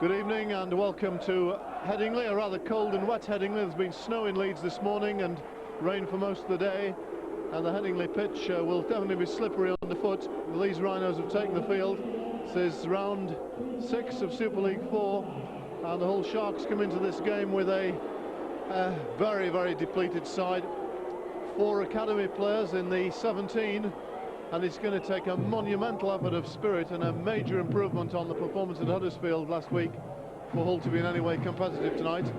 Good evening and welcome to Headingley, a rather cold and wet Headingley. There's been snow in Leeds this morning and rain for most of the day, and the Headingley pitch will definitely be slippery underfoot. The Leeds Rhinos have taken the field. This is round 6 of Super League 4, and the Hull Sharks come into this game with a very, very depleted side. 4 academy players in the 17, and it's going to take a monumental effort of spirit and a major improvement on the performance at Huddersfield last week for Hull to be in any way competitive tonight.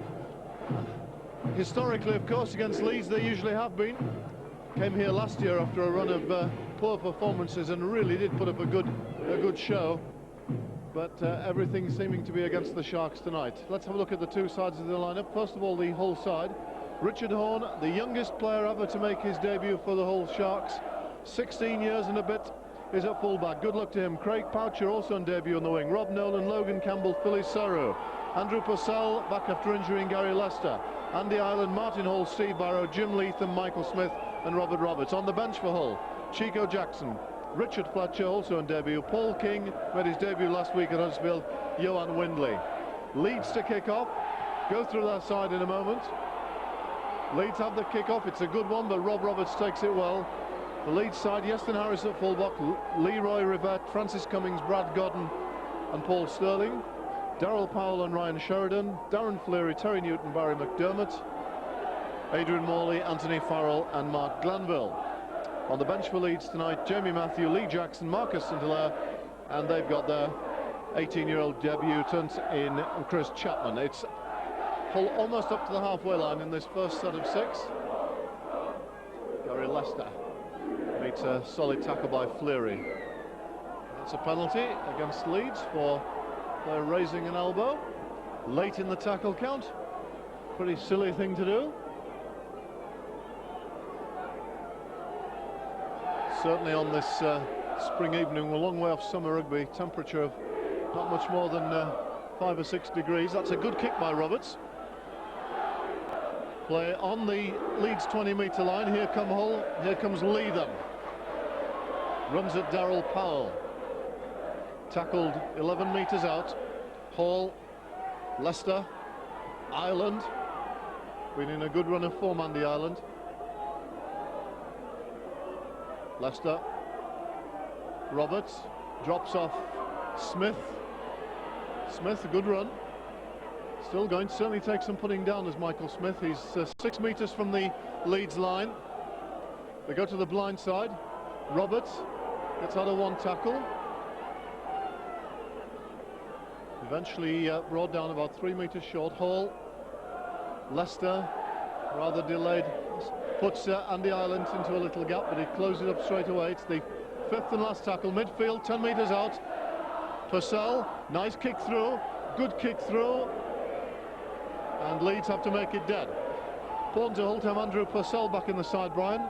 Historically, of course, against Leeds they usually have been. Came here last year after a run of poor performances and really did put up a good show, but everything seeming to be against the Sharks tonight. Let's have a look at the two sides of the lineup. First of all, the Hull side. Richard Horne, the youngest player ever to make his debut for the Hull Sharks, 16 years and a bit, is at fullback. Good luck to him. Craig Poucher also on debut on the wing. Rob Nolan, Logan Campbell, Philly Saru. Andrew Purcell back after injury in Gary Lester. Andy Ireland, Martin Hall, Steve Barrow, Jim Leatham, Michael Smith and Robert Roberts. On the bench for Hull, Chico Jackson, Richard Fletcher also on debut. Paul King made his debut last week at Huddersfield. Johan Windley. Leeds to kick off. Go through their side in a moment. Leeds have the kick off. It's a good one, but Rob Roberts takes it well. The Leeds side, Yeston Harris at fullback, Leroy Rivett, Francis Cummings, Brad Godden and Paul Sterling. Darryl Powell and Ryan Sheridan, Darren Fleary, Terry Newton, Barry McDermott, Adrian Morley, Anthony Farrell and Mark Glanville. On the bench for Leeds tonight, Jamie Matthew, Lee Jackson, Marcus St Hilaire, and they've got their 18-year-old debutant in Chris Chapman. It's Hull almost up to the halfway line in this first set of 6. Gary Lester makes a solid tackle by Fleary. That's a penalty against Leeds for their raising an elbow late in the tackle count. Pretty silly thing to do. Certainly on this spring evening, we're a long way off summer rugby, temperature of not much more than 5 or 6 degrees. That's a good kick by Roberts. Play on the Leeds 20-metre line. Here come Hull, here comes Leatham. Runs at Darryl Powell. Tackled 11 metres out. Hall, Lester, Ireland. Been in a good run of form, Andy Ireland. Lester. Roberts drops off Smith. Smith, a good run. Still going to certainly take some putting down as Michael Smith. He's 6 metres from the Leeds line. They go to the blind side. Roberts gets out of one tackle. Eventually brought down about 3 metres short. Hall, Lester, rather delayed, puts Andy Ireland into a little gap, but he closes it up straight away. It's the 5th and last tackle, midfield, 10 metres out. Purcell, nice kick through, good kick through, and Leeds have to make it dead. Important to Hull to have Andrew Purcell back in the side, Brian.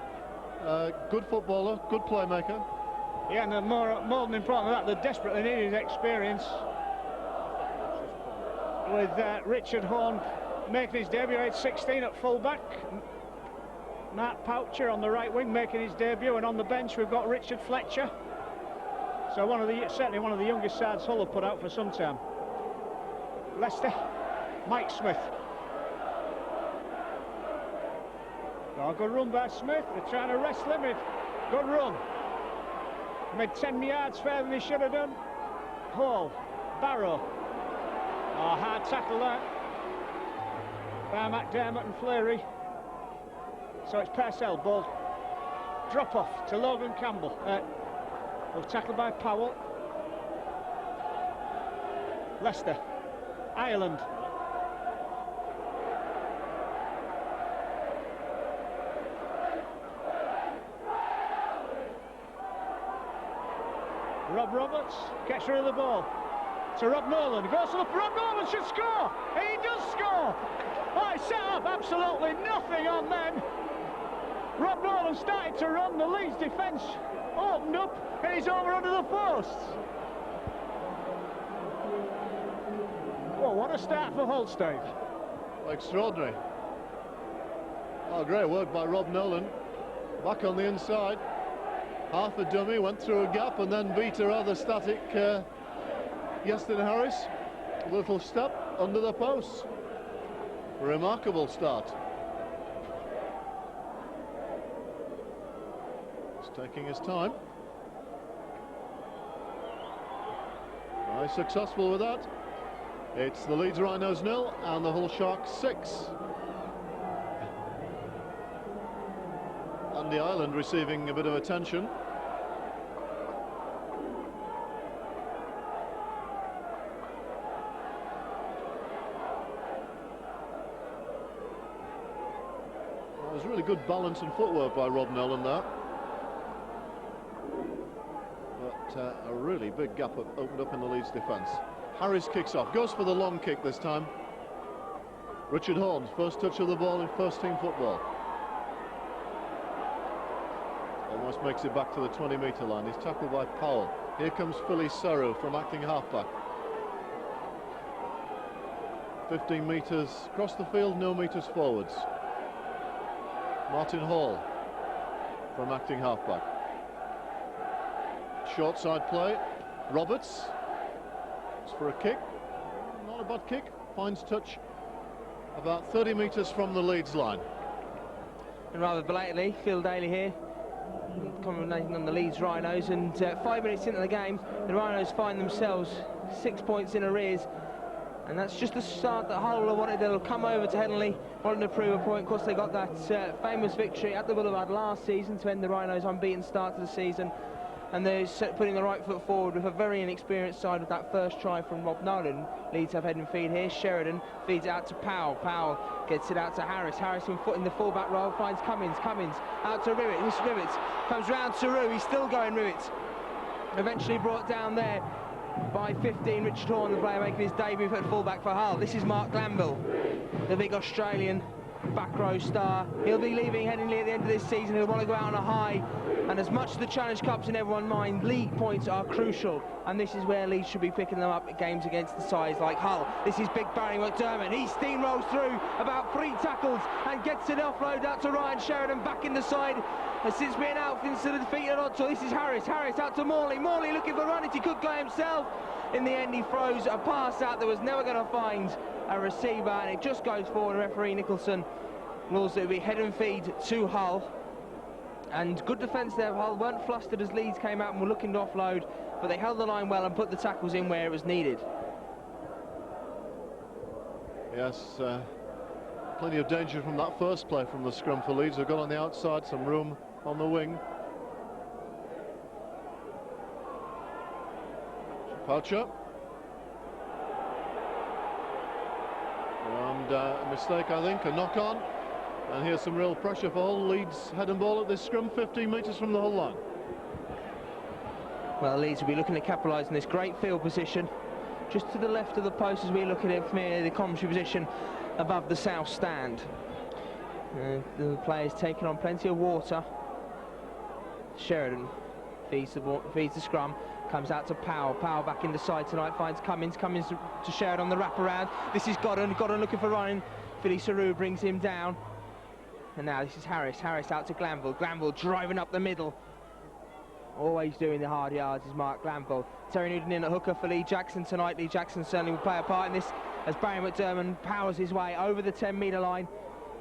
Good footballer, good playmaker. Yeah, and more than important than that, they desperately need his experience. With Richard Horne making his debut at 16 at fullback. Mark Poucher on the right wing making his debut, and on the bench we've got Richard Fletcher. So certainly one of the youngest sides Hull have put out for some time. Leicester, Mike Smith. Oh, good run by Smith. They're trying to wrestle him. Good run. Made 10 yards further than he should have done. Hall, Barrow. Oh, hard tackle that by McDermott and Fleary. So it's Purcell, ball drop off to Logan Campbell. Tackled by Powell. Leicester, Ireland. Rob Roberts gets rid of the ball to Rob Nolan. Goes to look. Rob Nolan should score. He does score. Oh, he set up absolutely nothing on them. Rob Nolan started to run. The Leeds defence opened up, and he's over under the posts. Well, what a start for Hull, Steve. Extraordinary. Oh, great work by Rob Nolan. Back on the inside. Half a dummy, went through a gap and then beat a rather static Yeston Harris. Little step under the post. Remarkable start. He's taking his time. Nice, successful with that. It's the Leeds Rhinos 0 and the Hull Sharks 6. And the island receiving a bit of attention. Well, there's really good balance and footwork by Rob Nolan there. But a really big gap opened up in the Leeds defence. Harris kicks off, goes for the long kick this time. Richard Horne's first touch of the ball in first-team football. Almost makes it back to the 20-metre line. He's tackled by Powell. Here comes Philly Saru from acting halfback. 15 metres across the field, no metres forwards. Martin Hall from acting halfback. Short side play. Roberts. It's for a kick. Not a bad kick. Finds touch about 30 metres from the Leeds line. And rather belatedly, Phil Daly here, commentating on the Leeds Rhinos, and 5 minutes into the game, the Rhinos find themselves 6 points in arrears, and that's just the start that Hull wanted. They'll come over to Headingley, wanting to prove a point. Of course, they got that famous victory at the Boulevard last season to end the Rhinos' unbeaten start to the season, and they're putting the right foot forward with a very inexperienced side with that first try from Rob Nolan. Leeds have head and feed here. Sheridan feeds it out to Powell. Powell gets it out to Harris. Harris in the full-back role finds Cummins. Cummins out to Rivet. This Rivets comes round to Rue. He's still going, Rivets. Eventually brought down there by 15. Richard Horne, the player making his debut at full-back for Hull. This is Mark Glanville, the big Australian back row star. He'll be leaving Headingley at the end of this season. He'll want to go out on a high, and as much as the Challenge Cup's in everyone's mind, league points are crucial, and this is where Leeds should be picking them up at games against the sides like Hull. This is big Barry McDermott. He steamrolls through about 3 tackles and gets an offload out to Ryan Sheridan back in the side. Has since been out since the defeat at Odsall. This is Harris. Harris out to Morley. Morley looking for run. He could go himself. In the end, he throws a pass out that was never going to find a receiver, and it just goes forward. Referee Nicholson rules that it will be head and feed to Hull. And good defence there. Hull weren't flustered as Leeds came out and were looking to offload, but they held the line well and put the tackles in where it was needed. Yes, plenty of danger from that first play from the scrum for Leeds. They've got on the outside, some room on the wing. Poucher. And a mistake, I think, a knock on. And here's some real pressure for Hull. Leeds head and ball at this scrum, 15 metres from the Hull line. Well, Leeds will be looking to capitalise on this great field position. Just to the left of the post as we look at it from here, the commentary position above the south stand. The players taking on plenty of water. Sheridan feeds the scrum. Comes out to Powell. Powell back in the side tonight, finds Cummins. Cummins to Sheridan on the wraparound. This is Godden. Godden looking for Ryan. Philly Saru brings him down. And now this is Harris. Harris out to Glanville. Glanville driving up the middle. Always doing the hard yards is Mark Glanville. Terry Newton in at hooker for Lee Jackson tonight. Lee Jackson certainly will play a part in this as Barry McDermott powers his way over the 10-metre line.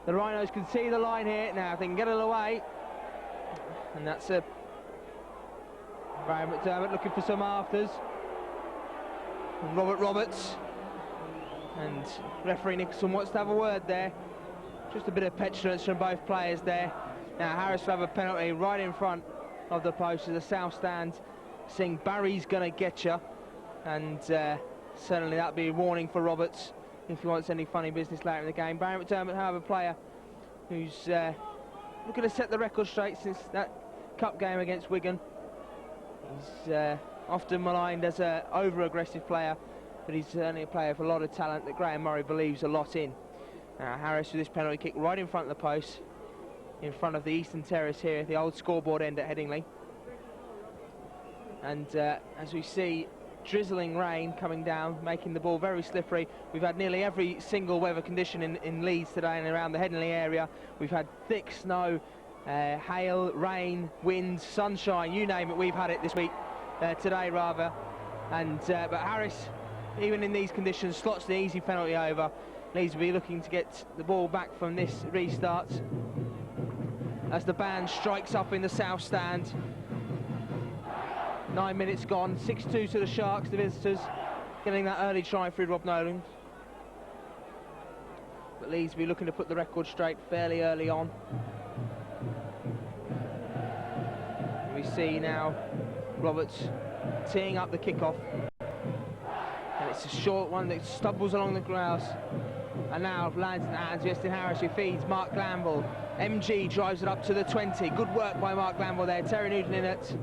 The Rhinos can see the line here. Now if they can get it away. And that's a Barry McDermott looking for some afters. And Robert Roberts. And referee Nicholson wants to have a word there. Just a bit of petulance from both players there. Now Harris will have a penalty right in front of the post of the south stand, saying Barry's going to get you. And certainly that'll be a warning for Roberts if he wants any funny business later in the game. Barry McDermott, however, a player who's looking to set the record straight since that cup game against Wigan. He's often maligned as an over-aggressive player, but he's certainly a player with a lot of talent that Graham Murray believes a lot in. Harris with this penalty kick right in front of the post, in front of the Eastern Terrace here, the old scoreboard end at Headingley. And as we see, drizzling rain coming down, making the ball very slippery. We've had nearly every single weather condition in Leeds today and around the Headingley area. We've had thick snow, hail, rain, wind, sunshine, you name it, we've had it this week, today rather. And but Harris even in these conditions, slots the easy penalty over. Leeds will be looking to get the ball back from this restart as the band strikes up in the south stand. 9 minutes gone, 6-2 to the Sharks, the visitors, getting that early try through Rob Nolan. But Leeds will be looking to put the record straight fairly early on. We see now Roberts teeing up the kickoff. And it's a short one that stumbles along the grass. And now lands in the hands of Justin Harris, who feeds Mark Glanville. MG drives it up to the 20. Good work by Mark Glanville there. Terry Newton in it.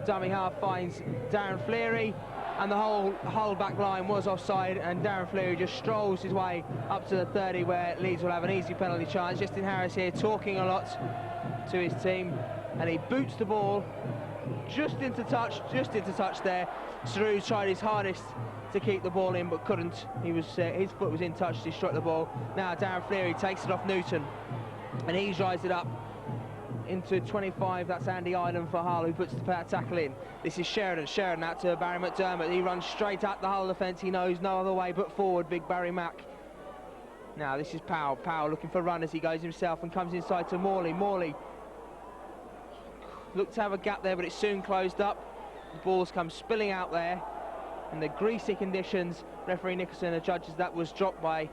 Dummy half finds Darren Fleary. And the whole Hull back line was offside, and Darren Fleary just strolls his way up to the 30, where Leeds will have an easy penalty chance. Justin Harris here talking a lot to his team, and he boots the ball just into touch there. Saru tried his hardest to keep the ball in, but couldn't. His foot was in touch as he struck the ball. Now Darren Fleary takes it off Newton, and he drives it up into 25. That's Andy Ireland for Hull, who puts the tackle in. This is Sheridan out to Barry McDermott. He runs straight at the Hull defence. He knows no other way but forward, big Barry Mack. Now this is Powell looking for run as he goes himself and comes inside to Morley. Looked to have a gap there, but it's soon closed up. The balls come spilling out there. In the greasy conditions, referee Nicholson judges that was dropped by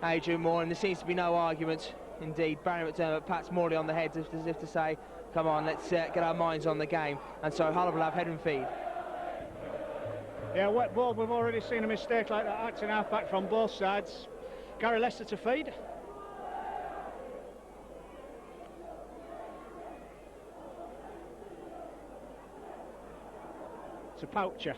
Adrian Moore, and there seems to be no argument. Indeed, Barry McDermott pats Morley on the head as if to say, come on, let's get our minds on the game. And so Hull will have head and feed. Yeah, wet ball. We've already seen a mistake like that, acting half-back from both sides. Gary Lester to feed. To Poucher.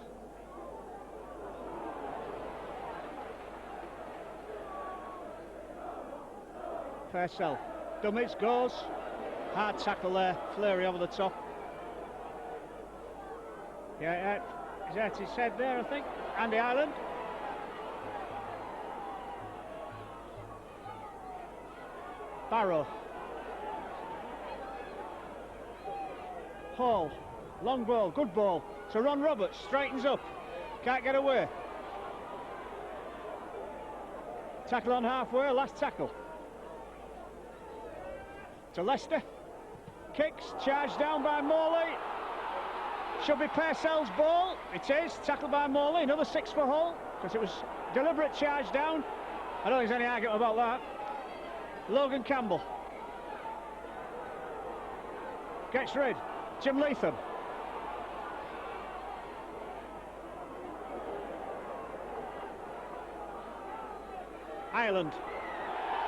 Purcell. Dummits goes. Hard tackle there. Fleury over the top. Yeah, is that his head there, I think? Andy Ireland. Barrow. Hall. Long ball, good ball. To Ron Roberts, straightens up. Can't get away. Tackle on halfway, last tackle. To Leicester. Kicks, charged down by Morley. Should be Purcell's ball. It is, tackled by Morley. Another 6 for Hull, because it was deliberate charge down. I don't think there's any argument about that. Logan Campbell. Gets rid. Jim Leatham. Ireland.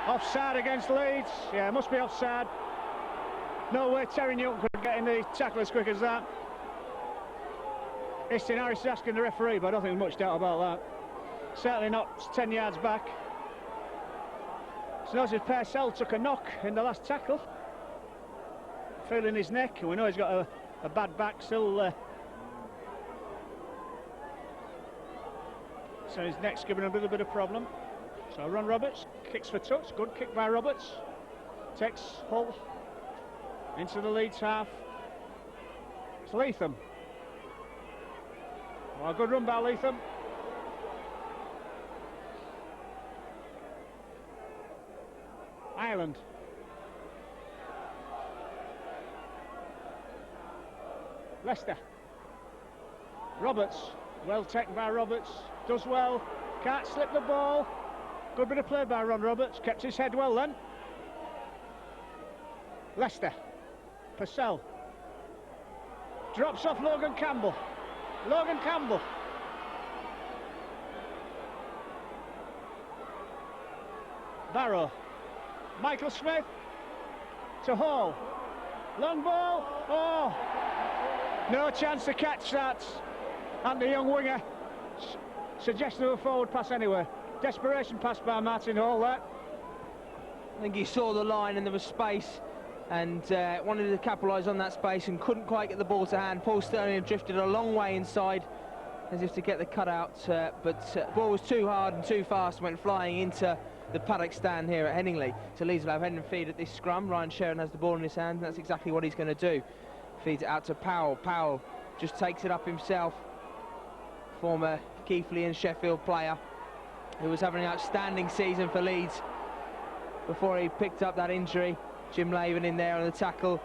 Offside against Leeds. Yeah, must be offside. No way Terry Newton could get in the tackle as quick as that. Justin Harris is asking the referee, but I don't think there's much doubt about that. Certainly not 10 yards back. So notice Purcell took a knock in the last tackle. Feeling his neck, and we know he's got a bad back still. So his neck's giving him a little bit of problem. So Ron Roberts kicks for touch. Good kick by Roberts. Takes Hull into the Leeds half. It's Leatham. Oh, good run by Leatham. Ireland. Leicester. Roberts. Well taken by Roberts. Does well. Can't slip the ball. Good bit of play by Ron Roberts. Kept his head well then. Leicester. Purcell. Drops off Logan Campbell. Logan Campbell. Barrow. Michael Smith. To Hall. Long ball. Oh! No chance to catch that. And the young winger suggested a forward pass anyway. Desperation pass by Martin Hall there. I think he saw the line and there was space, and wanted to capitalise on that space and couldn't quite get the ball to hand. Paul Sterling had drifted a long way inside as if to get the cutout, but the ball was too hard and too fast, went flying into the paddock stand here at Headingley. So Leeds will have head and feed at this scrum. Ryan Sheridan has the ball in his hand, and that's exactly what he's going to do. Feeds it out to Powell. Powell just takes it up himself. Former Keighley and Sheffield player who was having an outstanding season for Leeds before he picked up that injury. Jim Laven in there on the tackle,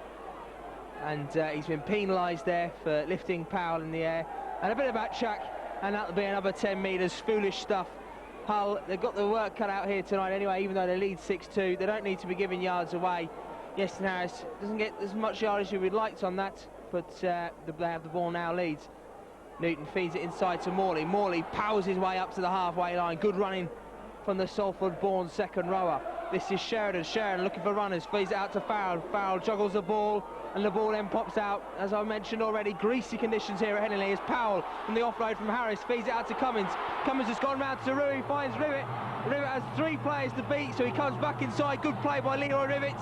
and he's been penalised there for lifting Powell in the air. And a bit of backtrack, and that'll be another 10 metres. Foolish stuff. Hull, they've got the work cut out here tonight anyway, even though they lead 6-2. They don't need to be giving yards away. Yeston Harris doesn't get as much yardage as we'd liked on that, but they have the ball now, Leeds. Newton feeds it inside to Morley. Morley powers his way up to the halfway line. Good running from the Salford-born second rower. This is Sheridan. Sheridan looking for runners. Feeds it out to Farrell. Farrell juggles the ball, and the ball then pops out. As I mentioned already, greasy conditions here at Headingley as Powell from the offload from Harris feeds it out to Cummins. Cummins has gone round to Rue. He finds Rivet. Rivet has 3 players to beat, so he comes back inside. Good play by Leroy Rivet.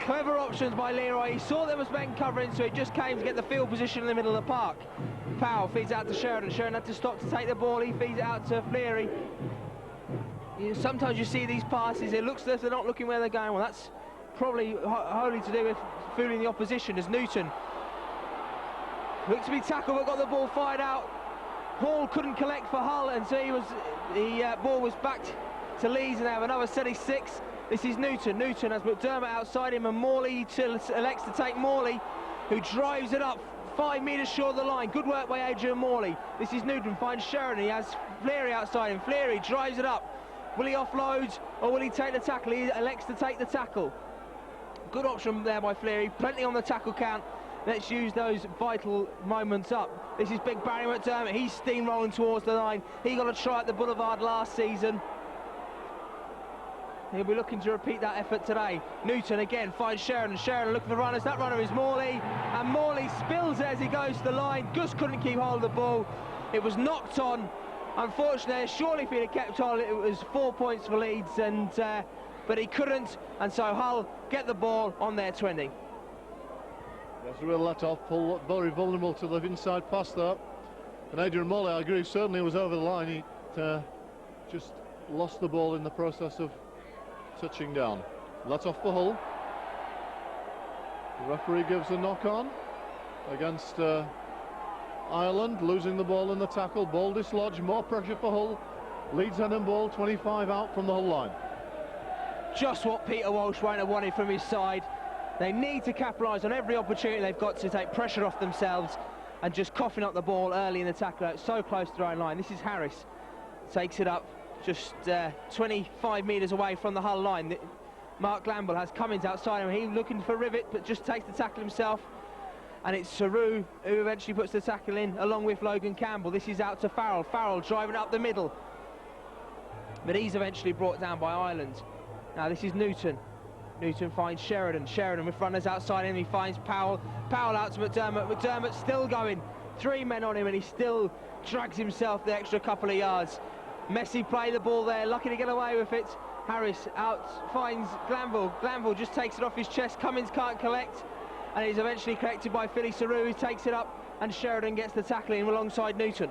Clever options by Leroy. He saw there was men covering, so he just came to get the field position in the middle of the park. Powell feeds out to Sheridan. Sheridan had to stop to take the ball. He feeds it out to Fleary. Sometimes you see these passes, it looks as if they're not looking where they're going. Well, that's probably wholly to do with fooling the opposition, as Newton looked to be tackled but got the ball fired out. Hall couldn't collect for Hull, and so the ball was backed to Leeds, and they have another set of 6. This is Newton. Newton has McDermott outside him, and Morley elects to take Morley, who drives it up 5 metres short of the line. Good work by Adrian Morley. This is Newton, finds Sheridan. He has Fleary outside him. Fleary drives it up. Will he offload or will he take the tackle? He elects to take the tackle. Good option there by Fleary. Plenty on the tackle count. Let's use those vital moments up. This is big Barry McDermott. He's steamrolling towards the line. He got a try at the Boulevard last season. He'll be looking to repeat that effort today. Newton again finds Sheridan. Sheridan looking for runners. That runner is Morley, and Morley spills it as he goes to the line. Gus couldn't keep hold of the ball. It was knocked on. Unfortunately, surely if he'd have kept on, it was 4 points for Leeds, but he couldn't, and so Hull get the ball on their 20. That's a real let-off. Hull very vulnerable to the inside pass there. And Adrian Morley, I agree, certainly was over the line. He just lost the ball in the process of touching down. Let-off for Hull. The referee gives a knock-on against Ireland, losing the ball in the tackle. Ball dislodged, more pressure for Hull. Leeds hand ball, 25 out from the Hull line. Just what Peter Walsh won't have wanted from his side. They need to capitalise on every opportunity they've got to take pressure off themselves, and just coughing up the ball early in the tackle, so close to their own line. This is Harris, takes it up just 25 metres away from the Hull line. Mark Glanville has Cummins outside him. He's looking for Rivet, but just takes the tackle himself. And it's Saru who eventually puts the tackle in, along with Logan Campbell. This is out to Farrell. Farrell driving up the middle, but he's eventually brought down by Ireland. Now this is Newton. Newton finds Sheridan. Sheridan with runners outside him. He finds Powell. Powell out to McDermott. McDermott still going. 3 men on him, and he still drags himself the extra couple of yards. Messi play the ball there, lucky to get away with it. Harris out, finds Glanville. Glanville just takes it off his chest. Cummins can't collect, and he's eventually collected by Philly Saru, who takes it up, and Sheridan gets the tackle in alongside Newton.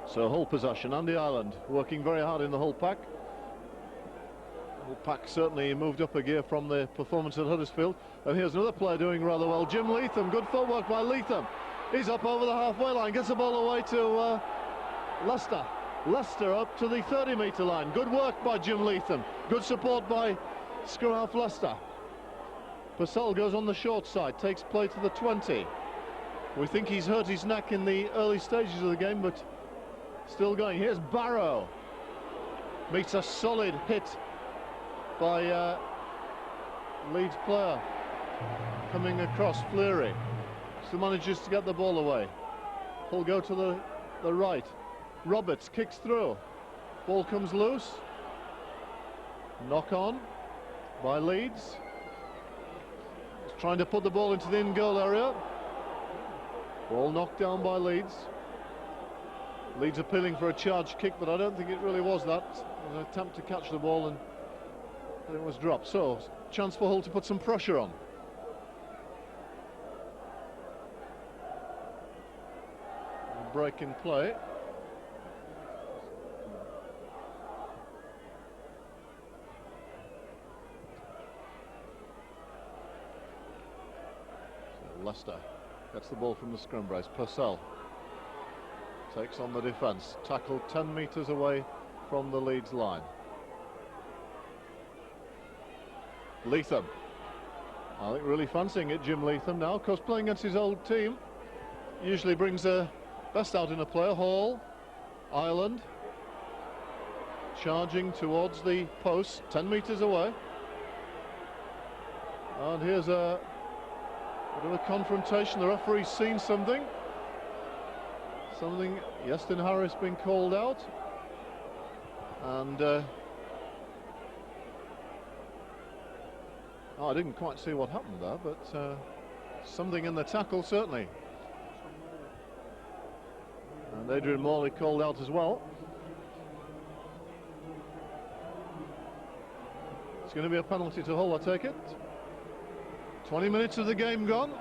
So Hull possession, Andy Ireland working very hard in the Hull pack. Hull pack certainly moved up a gear from the performance at Huddersfield. And here's another player doing rather well, Jim Leatham. Good footwork by Leatham. He's up over the halfway line, gets the ball away to Leicester. Leicester up to the 30-metre line. Good work by Jim Leatham. Good support by scrum half Leicester. Purcell goes on the short side, takes play to the 20. We think he's hurt his neck in the early stages of the game, but still going. Here's Barrow. Meets a solid hit by Leeds player coming across Fleary. Still manages to get the ball away. Hull go to the right. Roberts kicks through. Ball comes loose. Knock on by Leeds. He's trying to put the ball into the in-goal area. Ball knocked down by Leeds. Leeds appealing for a charge kick, but I don't think it really was that. It was an attempt to catch the ball, and it was dropped. So, chance for Hull to put some pressure on. Break in play. So Leicester gets the ball from the scrum brace. Purcell takes on the defence. Tackled 10 metres away from the Leeds line. Leatham, I think really fancying it, Jim Leatham now, of course playing against his old team. Usually brings the best out in a player. Hall, Ireland, charging towards the post, 10 metres away. And here's a bit of a confrontation. The referee's seen something. Iestyn Harris been called out. And I didn't quite see what happened there, but something in the tackle certainly. And Adrian Morley called out as well. It's going to be a penalty to Hull, I take it. 20 minutes of the game gone.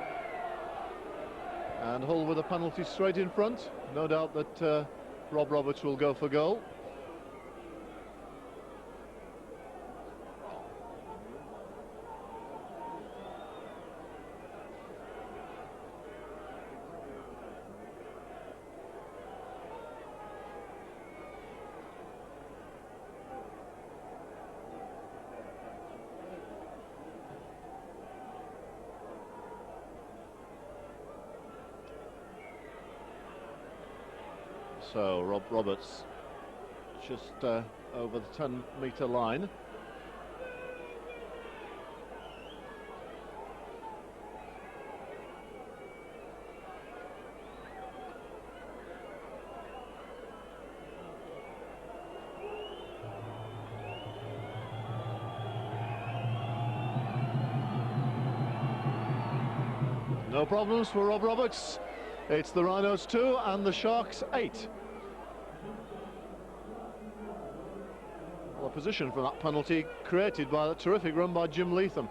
And Hull with a penalty straight in front. No doubt that Rob Roberts will go for goal. So Rob Roberts just over the 10-metre line. No problems for Rob Roberts. It's the Rhinos 2 and the Sharks 8. Well, a position for that penalty created by that terrific run by Jim Leatham.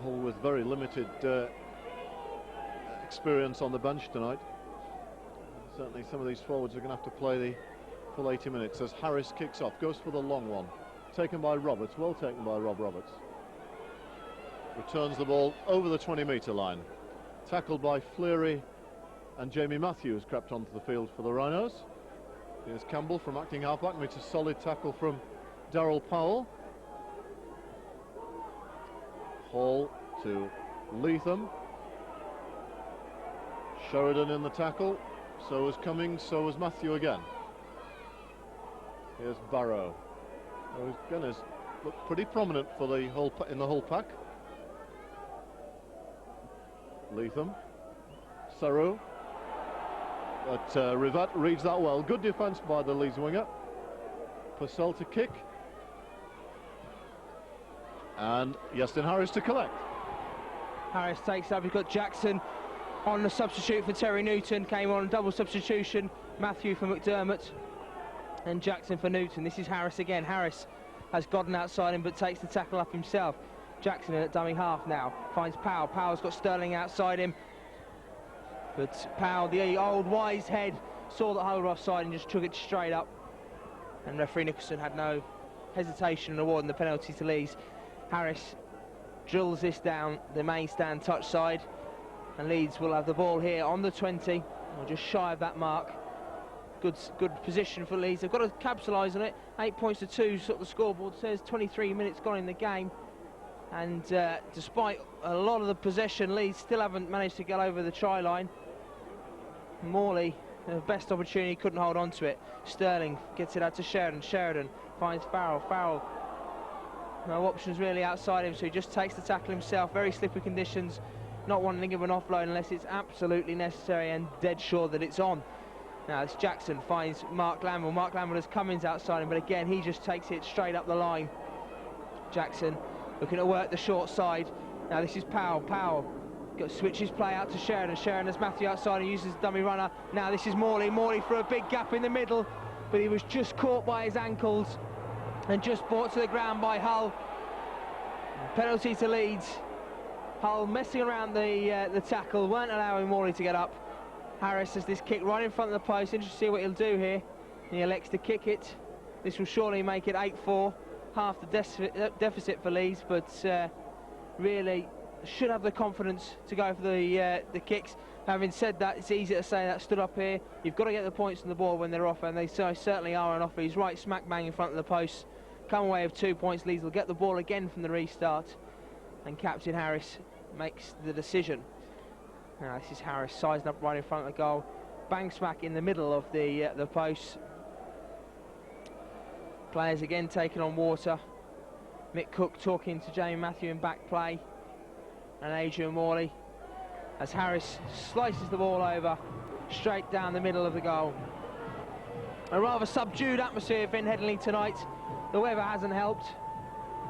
Hull with very limited experience on the bench tonight. Certainly some of these forwards are going to have to play the full 80 minutes as Harris kicks off, goes for the long one, taken by Roberts, well taken by Rob Roberts. Returns the ball over the 20-metre line. Tackled by Fleary, and Jamie Matthews crept onto the field for the Rhinos. Here's Campbell from acting halfback, which is a solid tackle from Darryl Powell. Hall to Leatham. Sheridan in the tackle, so was Cummings, so was Matthew again. Here's Barrow. Those gunners look pretty prominent for the whole in the whole pack. Leatham, Saru, but Rivat reads that well. Good defence by the Leeds winger. Purcell to kick, and Iestyn Harris to collect. Harris takes up. You've got Jackson on the substitute for Terry Newton. Came on double substitution. Matthew for McDermott and Jackson for Newton. This is Harris again. Harris has gotten outside him but takes the tackle up himself. Jackson in at dummy half now, finds Powell. Powell's got Sterling outside him, but Powell, the old wise head, saw that Hull were offside and just took it straight up, and referee Nicholson had no hesitation in awarding the penalty to Leeds. Harris drills this down the main stand touch side, and Leeds will have the ball here on the 20, or just shy of that mark. Good position for Leeds. They've got to capitalise on it. 8 points to 2, sort of the scoreboard says. 23 minutes gone in the game, and despite a lot of the possession, Leeds still haven't managed to get over the try line. Morley, the best opportunity, couldn't hold on to it. Sterling gets it out to Sheridan. Sheridan finds Farrell. Farrell, no options really outside him, so he just takes the tackle himself. Very slippery conditions, not wanting to give an offload unless it's absolutely necessary, and dead sure that it's on. Now it's Jackson, finds Mark Lamble. Mark Lamble has Cummings outside him, but again he just takes it straight up the line. Jackson looking to work the short side. Now this is Powell. Powell switches play out to Sheridan. Sheridan has Matthew outside and uses the dummy runner. Now this is Morley. Morley for a big gap in the middle, but he was just caught by his ankles and just brought to the ground by Hull. Penalty to Leeds. Hull messing around the tackle, weren't allowing Morley to get up. Harris has this kick right in front of the post. Interesting to see what he'll do here. He elects to kick it. This will surely make it 8-4. half the deficit for Leeds, but really should have the confidence to go for the kicks. Having said that, it's easy to say that stood up here. You've got to get the points on the board when they're off, and they certainly are on offer. He's right smack bang in front of the post. Come away with 2 points. Leeds will get the ball again from the restart, and Captain Harris makes the decision. Now this is Harris sizing up right in front of the goal. Bang smack in the middle of the post. Players again taking on water. Mick Cook talking to Jamie Matthew in back play, and Adrian Morley, as Harris slices the ball over straight down the middle of the goal. A rather subdued atmosphere in Headingley tonight. The weather hasn't helped.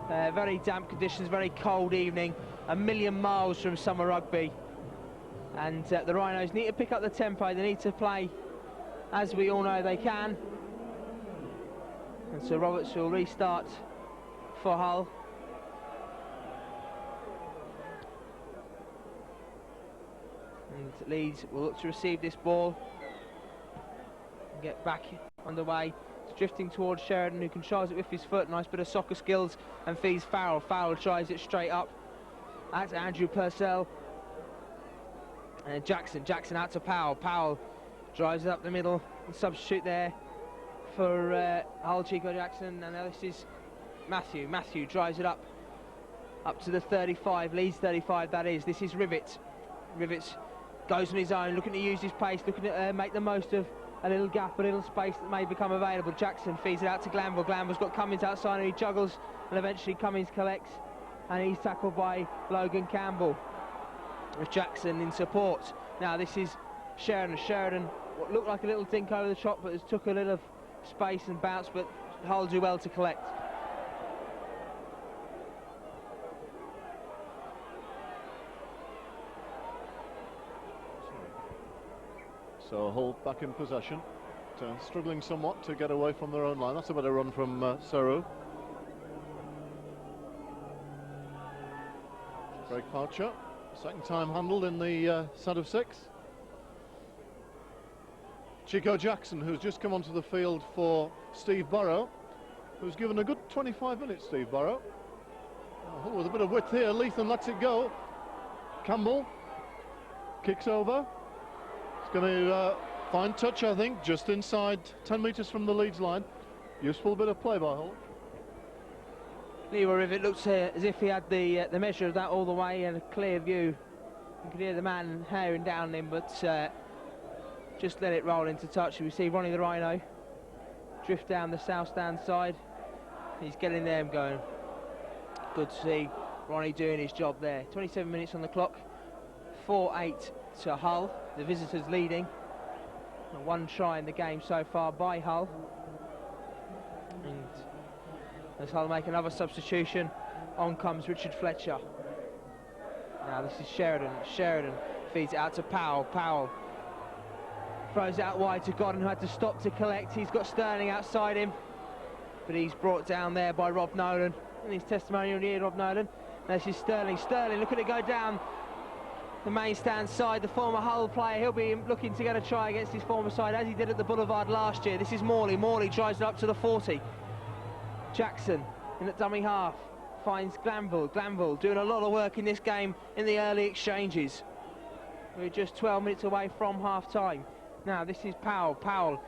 Very damp conditions, very cold evening, a million miles from summer rugby. And the Rhinos need to pick up the tempo. They need to play as we all know they can. And so Roberts will restart for Hull. And Leeds will look to receive this ball and get back underway. It's drifting towards Sheridan, who controls it with his foot. Nice bit of soccer skills, and feeds Farrell. Farrell tries it straight up at Andrew Purcell. And Jackson out to Powell. Powell drives it up the middle. Substitute there for Hull, Chico Jackson. And now this is Matthew. Matthew drives it up to the 35. Leeds 35, that is. This is Rivett. Rivett goes on his own, looking to use his pace, looking to make the most of a little gap, a little space that may become available. Jackson feeds it out to Glanville. Glanville's got Cummins outside, and he juggles, and eventually Cummins collects, and he's tackled by Logan Campbell, with Jackson in support. Now this is Sheridan. Sheridan, what looked like a little dink over the top, but it took a little space and bounce, but Hull do well to collect. So Hull back in possession, struggling somewhat to get away from their own line. That's a better run from Seru. Greg Poucher, second time handled in the set of 6. Chico Jackson, who's just come onto the field for Steve Burrow, who's given a good 25 minutes, Steve Burrow. Hull with a bit of width here. Leatham lets it go. Campbell kicks over. Going to find touch, I think, just inside 10 metres from the Leeds line. Useful bit of play by Hull. Leroy Rivett looks as if he had the measure of that all the way and a clear view. You could hear the man haring down him, but just let it roll into touch. We see Ronnie the Rhino drift down the south stand side. He's getting there and going. Good to see Ronnie doing his job there. 27 minutes on the clock. 4-8 to Hull. The visitors leading. One try in the game so far by Hull. And as Hull make another substitution, on comes Richard Fletcher. Now this is Sheridan. Sheridan feeds it out to Powell. Powell throws it out wide to Godden, who had to stop to collect. He's got Sterling outside him, but he's brought down there by Rob Nolan. And his testimonial here, Rob Nolan. And this is Sterling. Sterling looking to go down the main stand side. The former Hull player, he'll be looking to get a try against his former side, as he did at the Boulevard last year. This is Morley. Morley drives it up to the 40. Jackson in the dummy half finds Glanville. Glanville doing a lot of work in this game in the early exchanges. We're just 12 minutes away from half-time. Now this is Powell. Powell,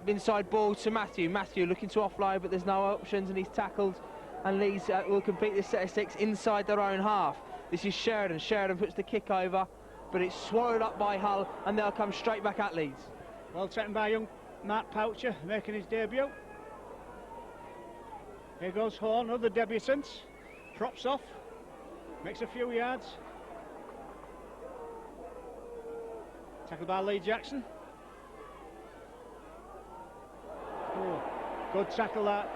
inside ball to Matthew. Matthew looking to offload, but there's no options, and he's tackled. And Leeds will complete this set of 6 inside their own half. This is Sheridan. Sheridan puts the kick over, but it's swallowed up by Hull, and they'll come straight back at Leeds. Well taken by young Matt Poucher, making his debut. Here goes Horn, another debutant. Props off, makes a few yards. Tackled by Lee Jackson. Oh, good tackle that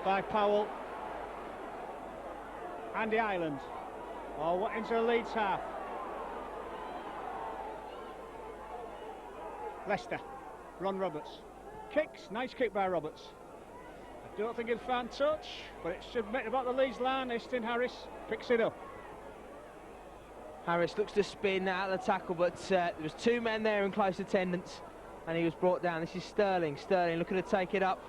by Powell. Andy Ireland. Oh, what into the Leeds half. Leicester. Ron Roberts. Kicks. Nice kick by Roberts. I don't think he'll find touch, but it should make about the Leeds line. Easton Harris picks it up. Harris looks to spin out of the tackle, but there was 2 men there in close attendance, and he was brought down. This is Sterling. Sterling looking to take it up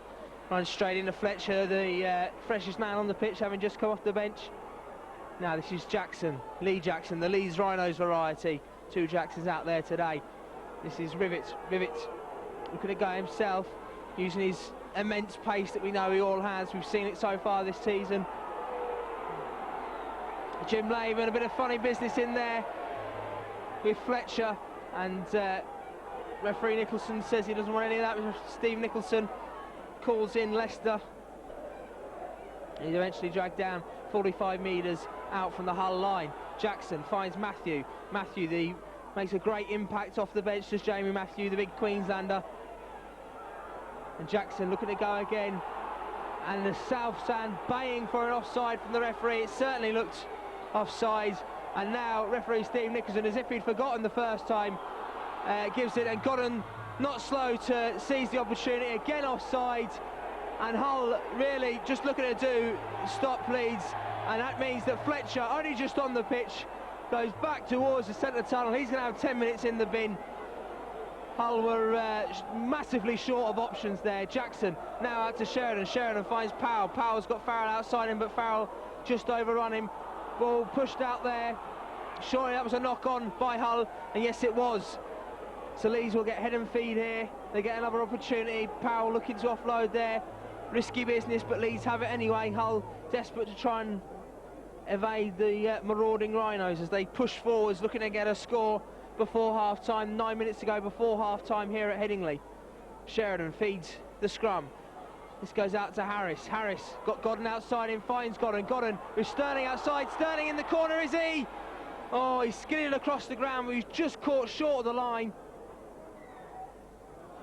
Runs straight into Fletcher, the freshest man on the pitch, having just come off the bench. Now this is Jackson, Lee Jackson, the Leeds Rhinos variety. 2 Jacksons out there today. This is Rivett looking to go himself, using his immense pace that we know he all has. We've seen it so far this season. Jim Laven, a bit of funny business in there with Fletcher, and referee Nicholson says he doesn't want any of that. Steve Nicholson calls in Leicester. He's eventually dragged down 45 metres out from the Hull line. Jackson finds Matthew. Matthew makes a great impact off the bench, just Jamie Matthew, the big Queenslander. And Jackson looking to go again. And the South Stand baying for an offside from the referee. It certainly looked offside. And now referee Steve Nicholson, as if he'd forgotten the first time, gives it. And Godden not slow to seize the opportunity. Again offside. And Hull really just looking to do stop Leeds. And that means that Fletcher, only just on the pitch, goes back towards the centre tunnel. He's going to have 10 minutes in the bin. Hull were massively short of options there. Jackson now out to Sheridan. Sheridan finds Powell. Powell's got Farrell outside him, but Farrell just overrun him. Ball pushed out there. Surely that was a knock-on by Hull, and yes it was. So Leeds will get head and feed here. They get another opportunity. Powell looking to offload there. Risky business, but Leeds have it anyway. Hull desperate to try and evade the marauding Rhinos as they push forwards, looking to get a score before half-time. 9 minutes to go before half-time here at Headingley. Sheridan feeds the scrum. This goes out to Harris. Harris got Godden outside him, finds Godden. Godden with Sterling outside. Sterling in the corner, is he? Oh, he's skidded across the ground, but he's just caught short of the line.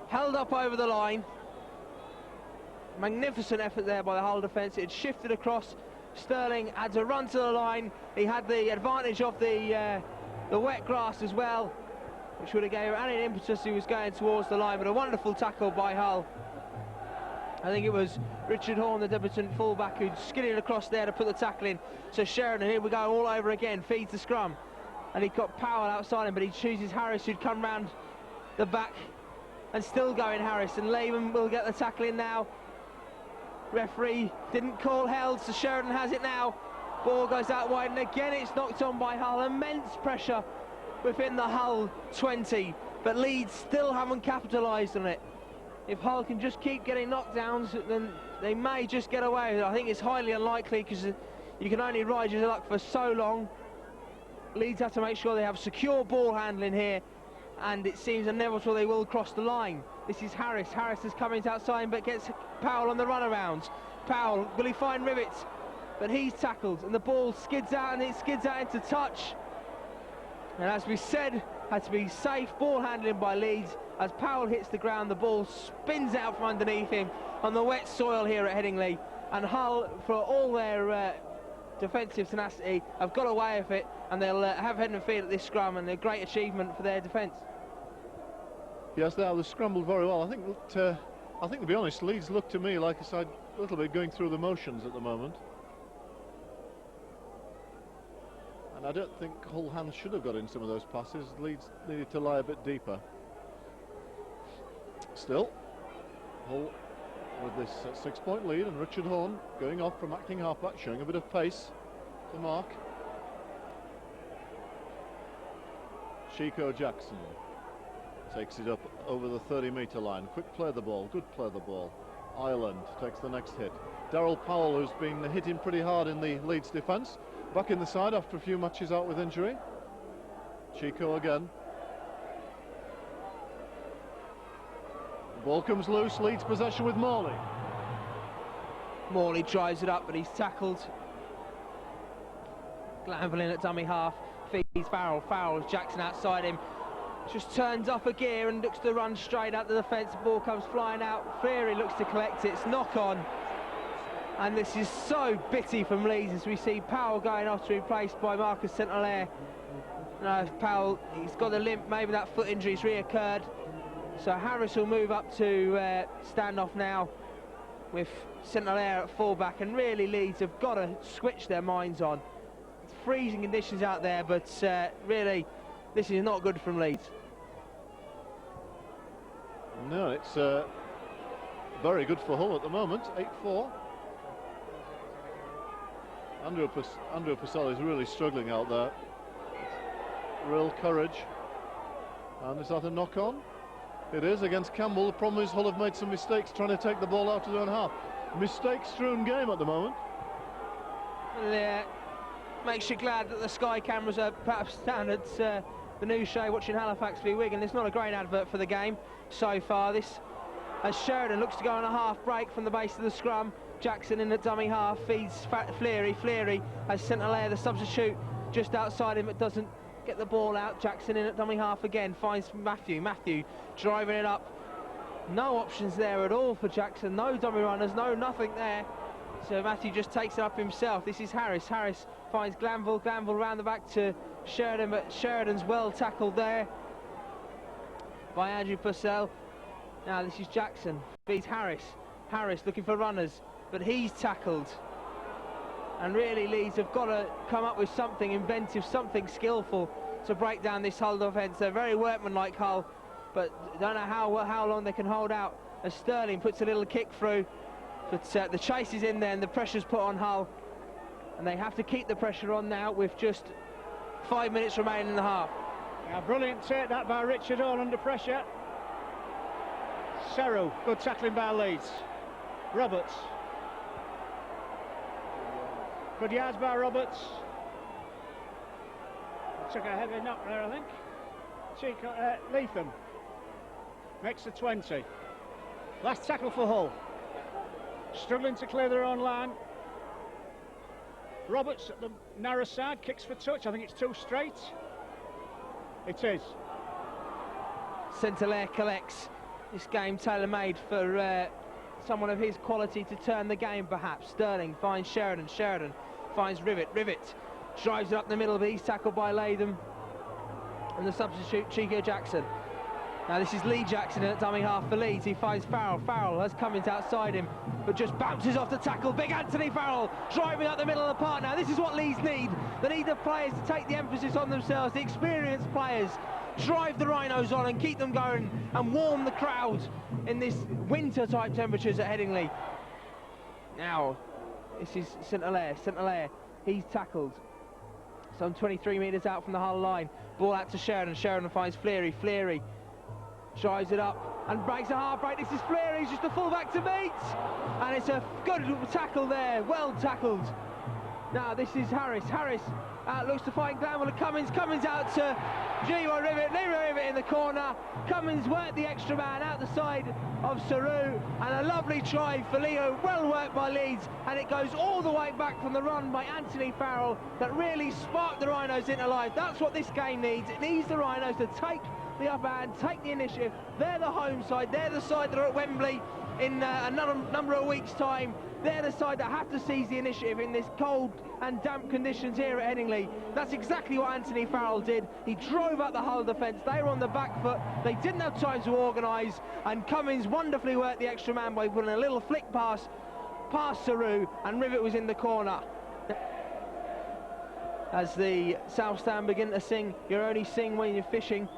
Held up over the line. Magnificent effort there by the Hull defence. It had shifted across. Sterling had to run to the line. He had the advantage of the wet grass as well, which would have gave any impetus. He was going towards the line, but a wonderful tackle by Hull. I think it was Richard Horn, the debutant fullback, who skidded across there to put the tackle in. So Sheridan, here we go, all over again, feeds the scrum. And he got Powell outside him, but he chooses Harris, who'd come round the back and still going Harris. And Laven will get the tackle in now. Referee didn't call held, so Sheridan has it now. Ball goes out wide, and again it's knocked on by Hull. Immense pressure within the Hull 20, but Leeds still haven't capitalised on it. If Hull can just keep getting knockdowns, then they may just get away with it. I think it's highly unlikely, because you can only ride your luck for so long. Leeds have to make sure they have secure ball handling here, and it seems inevitable they will cross the line. This is Harris. Harris is coming outside, but gets Powell on the runaround. Powell, will he find Rivett? But he's tackled, and the ball skids out, and it skids out into touch. And as we said, had to be safe ball handling by Leeds. As Powell hits the ground, the ball spins out from underneath him on the wet soil here at Headingley. And Hull, for all their defensive tenacity, have got away with it, and they'll have head and feet at this scrum, and a great achievement for their defence. Yes, they have scrambled very well. I think that, to be honest, Leeds look to me like a little bit going through the motions at the moment. And I don't think Hull hands should have got in some of those passes. Leeds needed to lie a bit deeper. Still, Hull with this 6-point lead, and Richard Horn going off from acting halfback, showing a bit of pace to mark. Chico Jackson takes it up over the 30-metre line. Quick play the ball, good play the ball. Ireland takes the next hit. Darryl Powell, who's been hitting pretty hard in the Leeds defence, back in the side after a few matches out with injury. Chico again. The ball comes loose, Leeds possession with Morley. Morley drives it up, but he's tackled. Glanville in at dummy half, feeds Farrell. Farrell, Jackson outside him, just turns up a gear and looks to run straight at the defence. The ball comes flying out. Freary looks to collect it. It's knock on. And this is so bitty from Leeds as we see Powell going off to be replaced by Marcus St Hilaire. No, Powell, he's got a limp. Maybe that foot injury's reoccurred. So Harris will move up to stand off now with St Hilaire at fullback. And really Leeds have got to switch their minds on. It's freezing conditions out there, but really this is not good from Leeds. No, it's very good for Hull at the moment, 8-4. Andrew Purcell is really struggling out there. Real courage. And is that a knock-on? It is against Campbell. The problem is Hull have made some mistakes trying to take the ball out of their own half. Mistake-strewn game at the moment. Well, yeah, makes you glad that the Sky cameras are perhaps down at the new show watching Halifax v Wigan. It's not a great advert for the game so far. This, as Sheridan looks to go on a half break from the base of the scrum. Jackson in the dummy half, feeds Fleary. Fleary as centre layer, the substitute just outside him, but doesn't get the ball out. Jackson in at dummy half again, finds Matthew driving it up. No options there at all for Jackson, no dummy runners, nothing there. So Matthew just takes it up himself. This is Harris finds Glanville round the back to Sheridan, but Sheridan's well tackled there by Andrew Purcell. Now this is Jackson, feeds Harris looking for runners, but he's tackled. And really Leeds have got to come up with something inventive, something skillful to break down this Hull defence. They're very workmanlike, Hull, but don't know how long they can hold out as Sterling puts a little kick through. But the chase is in there and the pressure's put on Hull. And they have to keep the pressure on now with just 5 minutes remaining in the half. Now, brilliant take that by Richard Hall under pressure. Serrow, good tackling by Leeds. Roberts. Good yards by Roberts. Took a heavy knock there, I think. Leatham makes the 20. Last tackle for Hull. Struggling to clear their own line. Roberts at the narrow side, kicks for touch. I think it's too straight. It is. Centre layer collects. This game tailor-made for someone of his quality to turn the game, perhaps. Sterling finds Sheridan finds Rivet drives it up the middle, but he's tackled by Latham and the substitute Chico Jackson. Now this is Lee Jackson at dummy half for Leeds. He finds Farrell has Cummins outside him, but just bounces off the tackle. Big Anthony Farrell driving up the middle of the park. Now this is what Leeds need. They need the players to take the emphasis on themselves, the experienced players. Drive the Rhinos on and keep them going and warm the crowd in this winter type temperatures at Headingley. Now this is centre layer, he's tackled some 23 metres out from the Hull line. Ball out to Sheridan finds Fleary drives it up and breaks a half break. This is Fleary, he's just a fullback to beat, and it's a good tackle there, well tackled. Now this is Harris looks to find Glanville and Cummins out to Leroy Rivet in the corner. Cummins worked the extra man out the side of Saru, and a lovely try for Leo, well worked by Leeds, and it goes all the way back from the run by Anthony Farrell that really sparked the Rhinos into life. That's what this game needs. It needs the Rhinos to take the upper hand, take the initiative. They're the home side, they're the side that are at Wembley in another number of weeks' time. They're the side that have to seize the initiative in this cold and damp conditions here at Headingley. That's exactly what Anthony Farrell did. He drove up the Hull defence. They were on the back foot. They didn't have time to organise, and Cummins wonderfully worked the extra man by putting a little flick past Saru, and Rivet was in the corner. As the South Stand begin to sing, you only sing when you're fishing,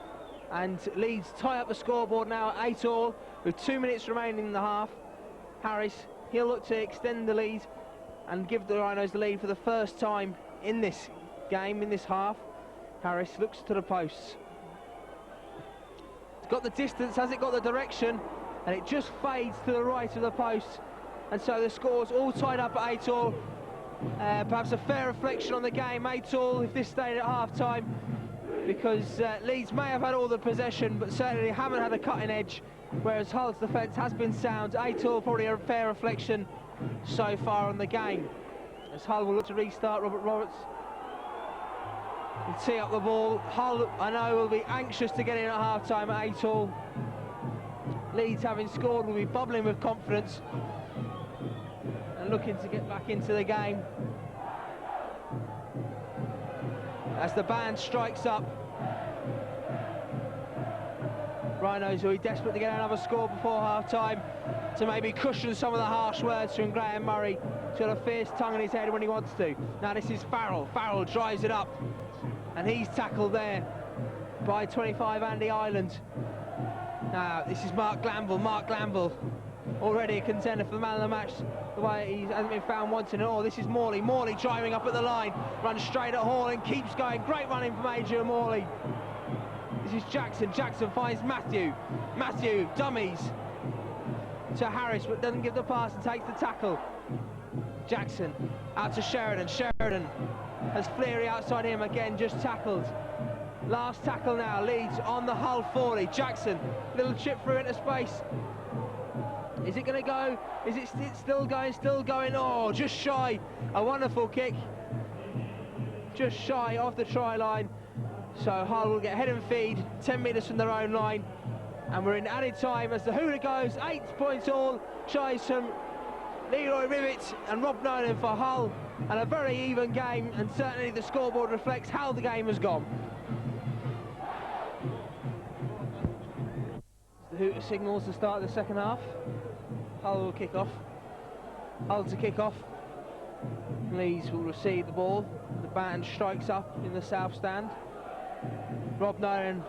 and Leeds tie up the scoreboard now at 8-all with 2 minutes remaining in the half. Harris, he'll look to extend the lead and give the Rhinos the lead for the first time in this game, in this half. Harris looks to the posts. It's got the distance, has it got the direction, and it just fades to the right of the post. And so the score's all tied up at 8-all. Perhaps a fair reflection on the game, 8-all if this stayed at half-time, because Leeds may have had all the possession, but certainly haven't had a cutting edge, whereas Hull's defence has been sound. 8-all, probably a fair reflection so far on the game. As Hull will look to restart, Robert Roberts will tee up the ball. Hull, I know, will be anxious to get in at half-time at 8-all. Leeds, having scored, will be bubbling with confidence and looking to get back into the game. As the band strikes up, Rhinos will be desperate to get another score before half-time to maybe cushion some of the harsh words from Graham Murray. He's got a fierce tongue in his head when he wants to. Now this is Farrell. Farrell drives it up, and he's tackled there by 25 Andy Ireland. Now this is Mark Glanville. already a contender for the man of the match, the way he hasn't been found once in all. This is Morley. Morley driving up at the line, runs straight at Hall and keeps going. Great running from Adrian Morley. This is Jackson. Jackson finds Matthew. Matthew dummies to Harris, but doesn't give the pass and takes the tackle. Jackson out to Sheridan. Sheridan has Fleary outside him again, just tackled. Last tackle now, Leeds on the Hull 40. Jackson, little chip through into space. Is it going to go? Is it still going? Still going? Oh, just shy. A wonderful kick. Just shy off the try line. So Hull will get head and feed, 10 metres from their own line. And we're in added time as the hooter goes, 8 points all. Shies from Leroy Rivet and Rob Nolan for Hull. And a very even game, and certainly the scoreboard reflects how the game has gone. The hooter signals the start of the second half. Hull will kick off. Hull to kick off. Leeds will receive the ball. The band strikes up in the south stand. Rob Nolan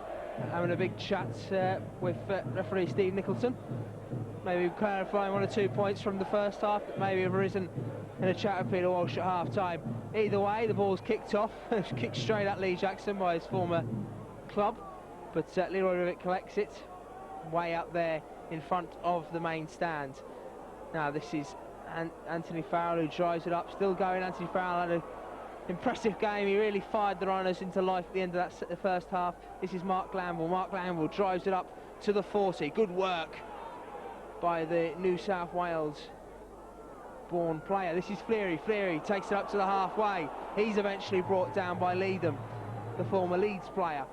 having a big chat with referee Steve Nicholson. Maybe clarifying 1 or 2 points from the first half that maybe have arisen in a chat with Peter Walsh at half-time. Either way, the ball's kicked off. It's kicked straight at Lee Jackson by his former club. But Leroy Rivet collects it way up there in front of the main stand. Now this is Anthony Farrell who drives it up. Still going, Anthony Farrell had an impressive game. He really fired the Rhinos into life at the end of the first half. This is Mark Glanville. Mark Glanville drives it up to the 40. Good work by the New South Wales born player. This is Fleary. Fleary takes it up to the halfway. He's eventually brought down by Leedham, the former Leeds player.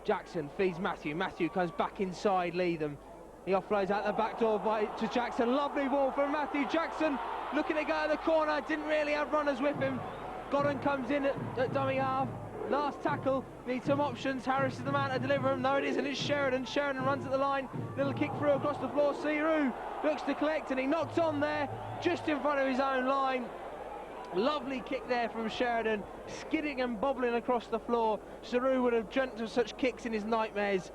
Jackson feeds Matthew. Matthew comes back inside Leedham. He offloads out the back door to Jackson. Lovely ball from Matthew. Jackson looking to go at the corner. Didn't really have runners with him. Godden comes in at dummy half. Last tackle. Needs some options. Harris is the man to deliver him. No, it isn't. It's Sheridan. Sheridan runs at the line. Little kick through across the floor. Searoo looks to collect and he knocks on there just in front of his own line. Lovely kick there from Sheridan, skidding and bobbling across the floor. Searoo would have dreamt of such kicks in his nightmares,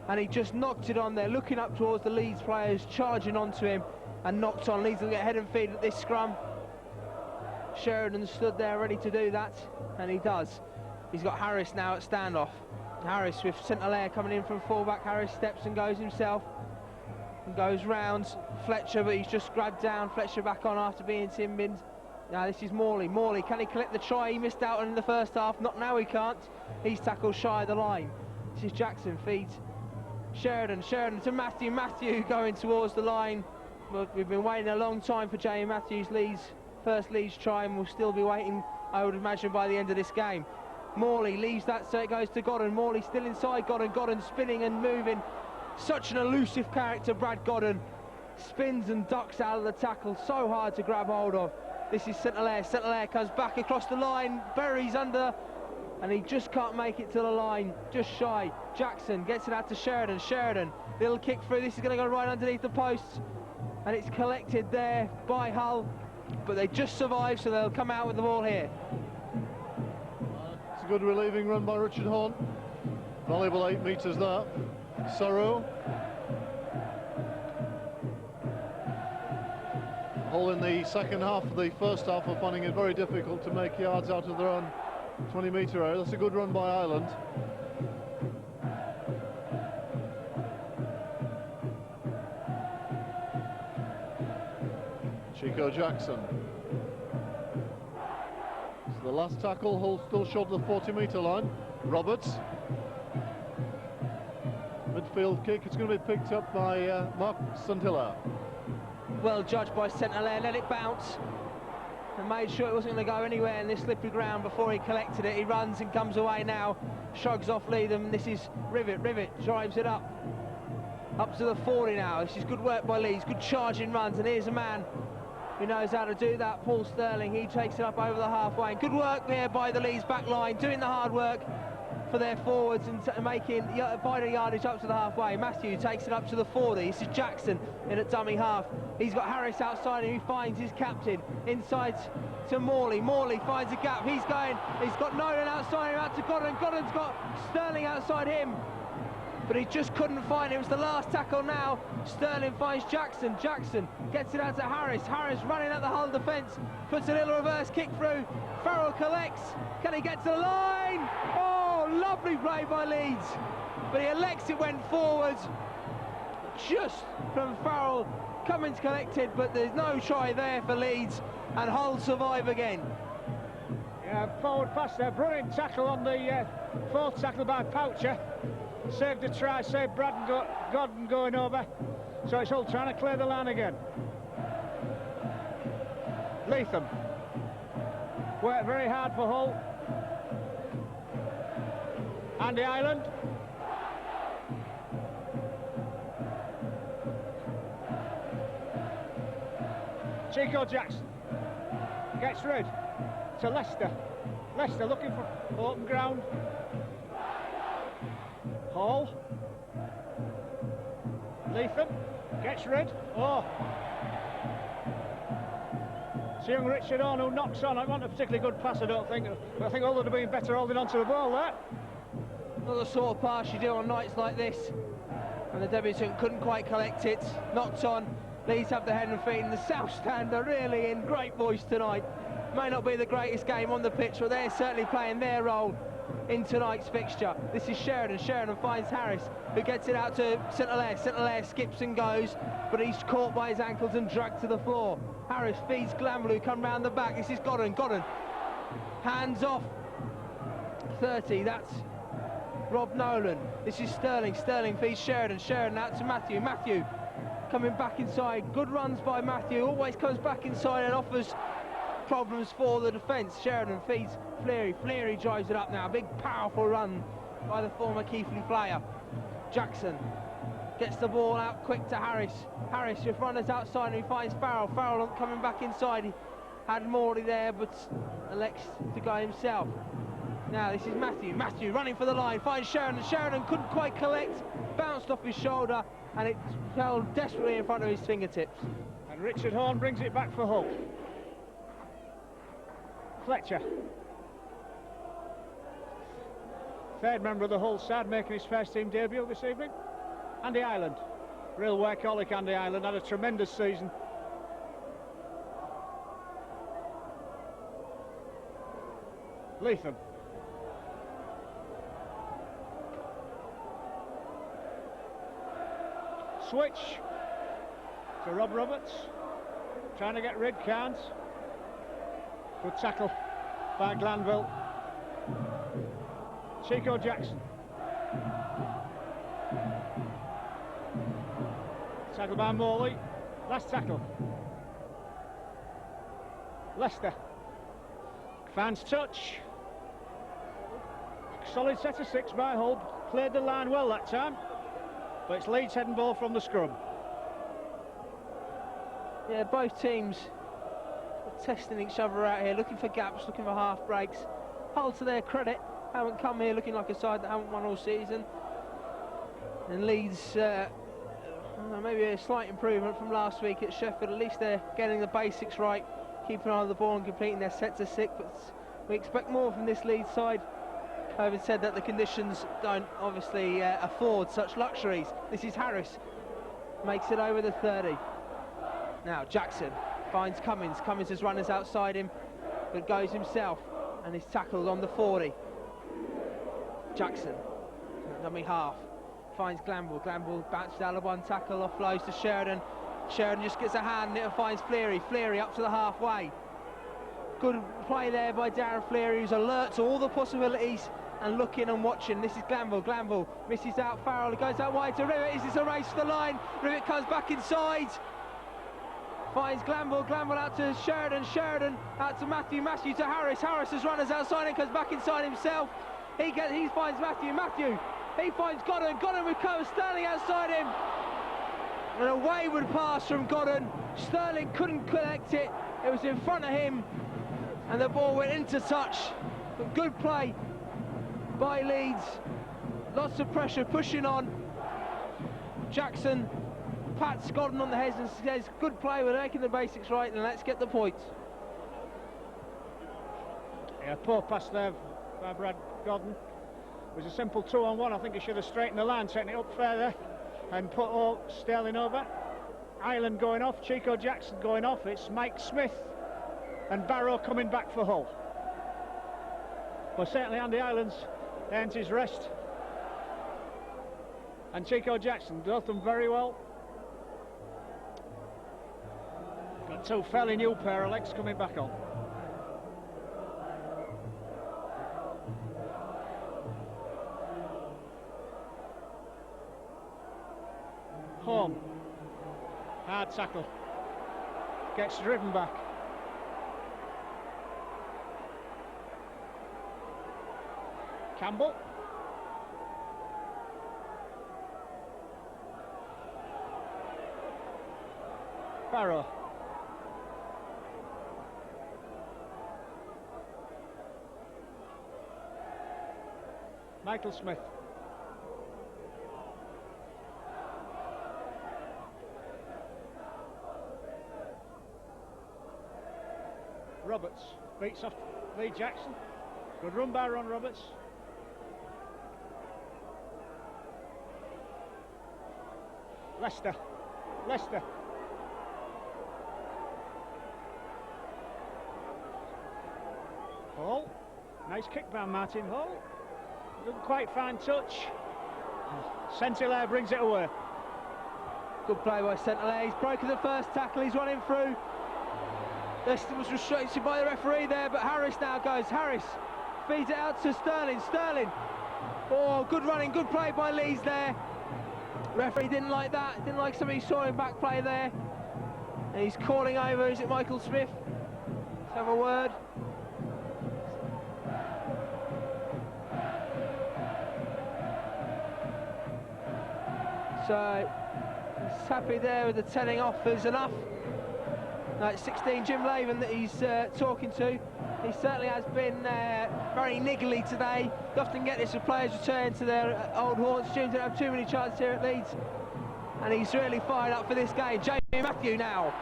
and he just knocked it on there, looking up towards the Leeds players, charging onto him, and knocked on. Leeds will get head and feed at this scrum. Sheridan stood there ready to do that, and he does. He's got Harris now at standoff. Harris with St-Hilaire coming in from fullback. Harris steps and goes himself, and goes round Fletcher, but he's just grabbed down. Fletcher back on after being sin-binned. Now this is Morley. Morley, can he collect the try he missed out on in the first half? Not now, he can't. He's tackled shy of the line. This is Jackson, feeds Sheridan. Sheridan to Matthew. Matthew going towards the line. But we've been waiting a long time for Jamie Matthews' first Leeds try, and we'll still be waiting, I would imagine, by the end of this game. Morley leaves that, so it goes to Godden. Morley still inside Godden. Godden spinning and moving. Such an elusive character, Brad Godden. Spins and ducks out of the tackle. So hard to grab hold of. This is St-Hilaire. St-Hilaire comes back across the line, buries under, and he just can't make it to the line, just shy. Jackson gets it out to Sheridan. Sheridan, little kick through. This is going to go right underneath the posts, and it's collected there by Hull, but they just survived, so they'll come out with the ball here. It's a good relieving run by Richard Horn. Valuable 8 metres there. Sorrow. Hull in the second half of the first half are finding it very difficult to make yards out of their own 20-metre area. That's a good run by Ireland. Chico Jackson. So the last tackle, Hull still short of the 40-metre line. Roberts. Midfield kick, it's going to be picked up by Mark St-Hilaire. Well judged by St-Hilaire, let it bounce and made sure it wasn't going to go anywhere in this slippery ground before he collected it. He runs and comes away now, shrugs off Leedham. This is Rivet. Rivet drives it up to the 40 now. This is good work by Leeds, good charging runs, and here's a man who knows how to do that, Paul Sterling. He takes it up over the halfway. Good work there by the Leeds back line, doing the hard work for their forwards and making vital yardage up to the halfway. Matthew takes it up to the 40. This is Jackson in at dummy half. He's got Harris outside and he finds his captain inside to Morley. Morley finds a gap. He's going. He's got Nolan outside him, out to Godden. Godden's got Sterling outside him. but he just couldn't find it. It was the last tackle now. Sterling finds Jackson. Jackson gets it out to Harris. Harris running at the Hull defence, puts a little reverse kick through. Farrell collects. Can he get to the line? Oh, lovely play by Leeds, but he elects it went forwards just from Farrell. Cummins collected, but there's no try there for Leeds, and Hull survive again. Yeah, forward pass there, brilliant tackle on the fourth tackle by Poucher. Saved the try, saved Godden going over. So it's Hull trying to clear the line again. Leatham worked very hard for Hull. Andy Ireland. Chico Jackson gets rid to Leicester. Leicester looking for open ground. Hall. Leatham gets rid. Oh. It's young Richard Horn who knocks on. I want a particularly good pass, I don't think. But I think Hull would have been better holding onto the ball there. Not the sort of pass you do on nights like this. And the debutant couldn't quite collect it. Knocked on. Leeds have the head and feet, and the South Stand are really in great voice tonight. May not be the greatest game on the pitch, but they're certainly playing their role in tonight's fixture. This is Sheridan. Sheridan finds Harris, who gets it out to St-Hilaire. St-Hilaire skips and goes, but he's caught by his ankles and dragged to the floor. Harris feeds Glanville, who come round the back. This is Godden. Godden hands off 30. That's Rob Nolan. This is Sterling. Sterling feeds Sheridan. Sheridan out to Matthew. Matthew coming back inside. Good runs by Matthew. Always comes back inside and offers problems for the defence. Sheridan feeds Fleary. Fleary drives it up now. Big powerful run by the former Keighley player. Jackson gets the ball out quick to Harris. Harris with runners outside, and he finds Farrell. Farrell coming back inside. He had Morley there, but elects to go himself. Now this is Matthew. Matthew running for the line, finds Sheridan. Sheridan couldn't quite collect, bounced off his shoulder, and it fell desperately in front of his fingertips. And Richard Horn brings it back for Hull. Fletcher. Third member of the Hull side making his first team debut this evening. Andy Ireland. Real workaholic Andy Ireland, had a tremendous season. Leatham. Switch to Rob Roberts, trying to get rid, can't. Good tackle by Glanville. Chico Jackson. Tackle by Morley. Last tackle. Leicester finds touch. Solid set of six by Hull. Played the line well that time. But it's Leeds heading ball from the scrum. Yeah, both teams are testing each other out here, looking for gaps, looking for half breaks. Hull, to their credit, haven't come here looking like a side that haven't won all season. And Leeds, maybe a slight improvement from last week at Sheffield. At least they're getting the basics right, keeping an eye on the ball and completing their sets of six. But we expect more from this Leeds side. Having said that, the conditions don't obviously afford such luxuries. This is Harris, makes it over the 30. Now Jackson finds Cummins. Cummins has runners outside him, but goes himself, and is tackled on the 40. Jackson, dummy half, finds Glanville. Glanville bounces out of one tackle, offloads to Sheridan. Sheridan just gets a hand in it and finds Fleary. Fleary up to the halfway. Good play there by Darren Fleary, who's alert to all the possibilities and looking and watching. This is Glanville. Glanville misses out Farrell. He goes out wide to Rivet. Is this a race to the line? Rivet comes back inside. Finds Glanville. Glanville out to Sheridan. Sheridan out to Matthew. Matthew to Harris. Harris has runners outside and comes back inside himself. He finds Matthew. Matthew. He finds Godden. Godden with Sterling outside him. And a wayward pass from Godden. Sterling couldn't collect it. It was in front of him, and the ball went into touch. But good play by Leeds. Lots of pressure, pushing on. Jackson pats Godden on the head and says, good play, we're making the basics right, and let's get the points. Yeah, poor pass there by Brad Godden. was a simple 2-on-1. I think he should have straightened the line, taken it up further and put Sterling over. Ireland going off, Chico Jackson going off. It's Mike Smith and Barrow coming back for Hull. But certainly Andy Ireland's earned his rest, and Chico Jackson does them very well. Got two fairly new pair of legs coming back on. Home, hard tackle, gets driven back. Campbell. Barrow. Michael Smith. Roberts beats off Lee Jackson. Good run by Ron Roberts. Leicester. Hall. Nice kick by Martin Hall. Doesn't quite find touch. Saint-Hilaire brings it away. Good play by Saint-Hilaire. He's broken the first tackle. He's running through. Leicester was restricted by the referee there, but Harris now goes. Harris feeds it out to Sterling. Sterling. Oh, good running, good play by Leeds there. Referee didn't like that. Didn't like somebody saw him back play there. And he's calling over. Is it Michael Smith? Let's have a word. So he's happy there with the telling off is enough. No, it's 16 Jim Laven that he's talking to. He certainly has been very niggly today. You often get this with players return to their old haunts. Jim didn't have too many chances here at Leeds, and he's really fired up for this game. Jamie Matthew now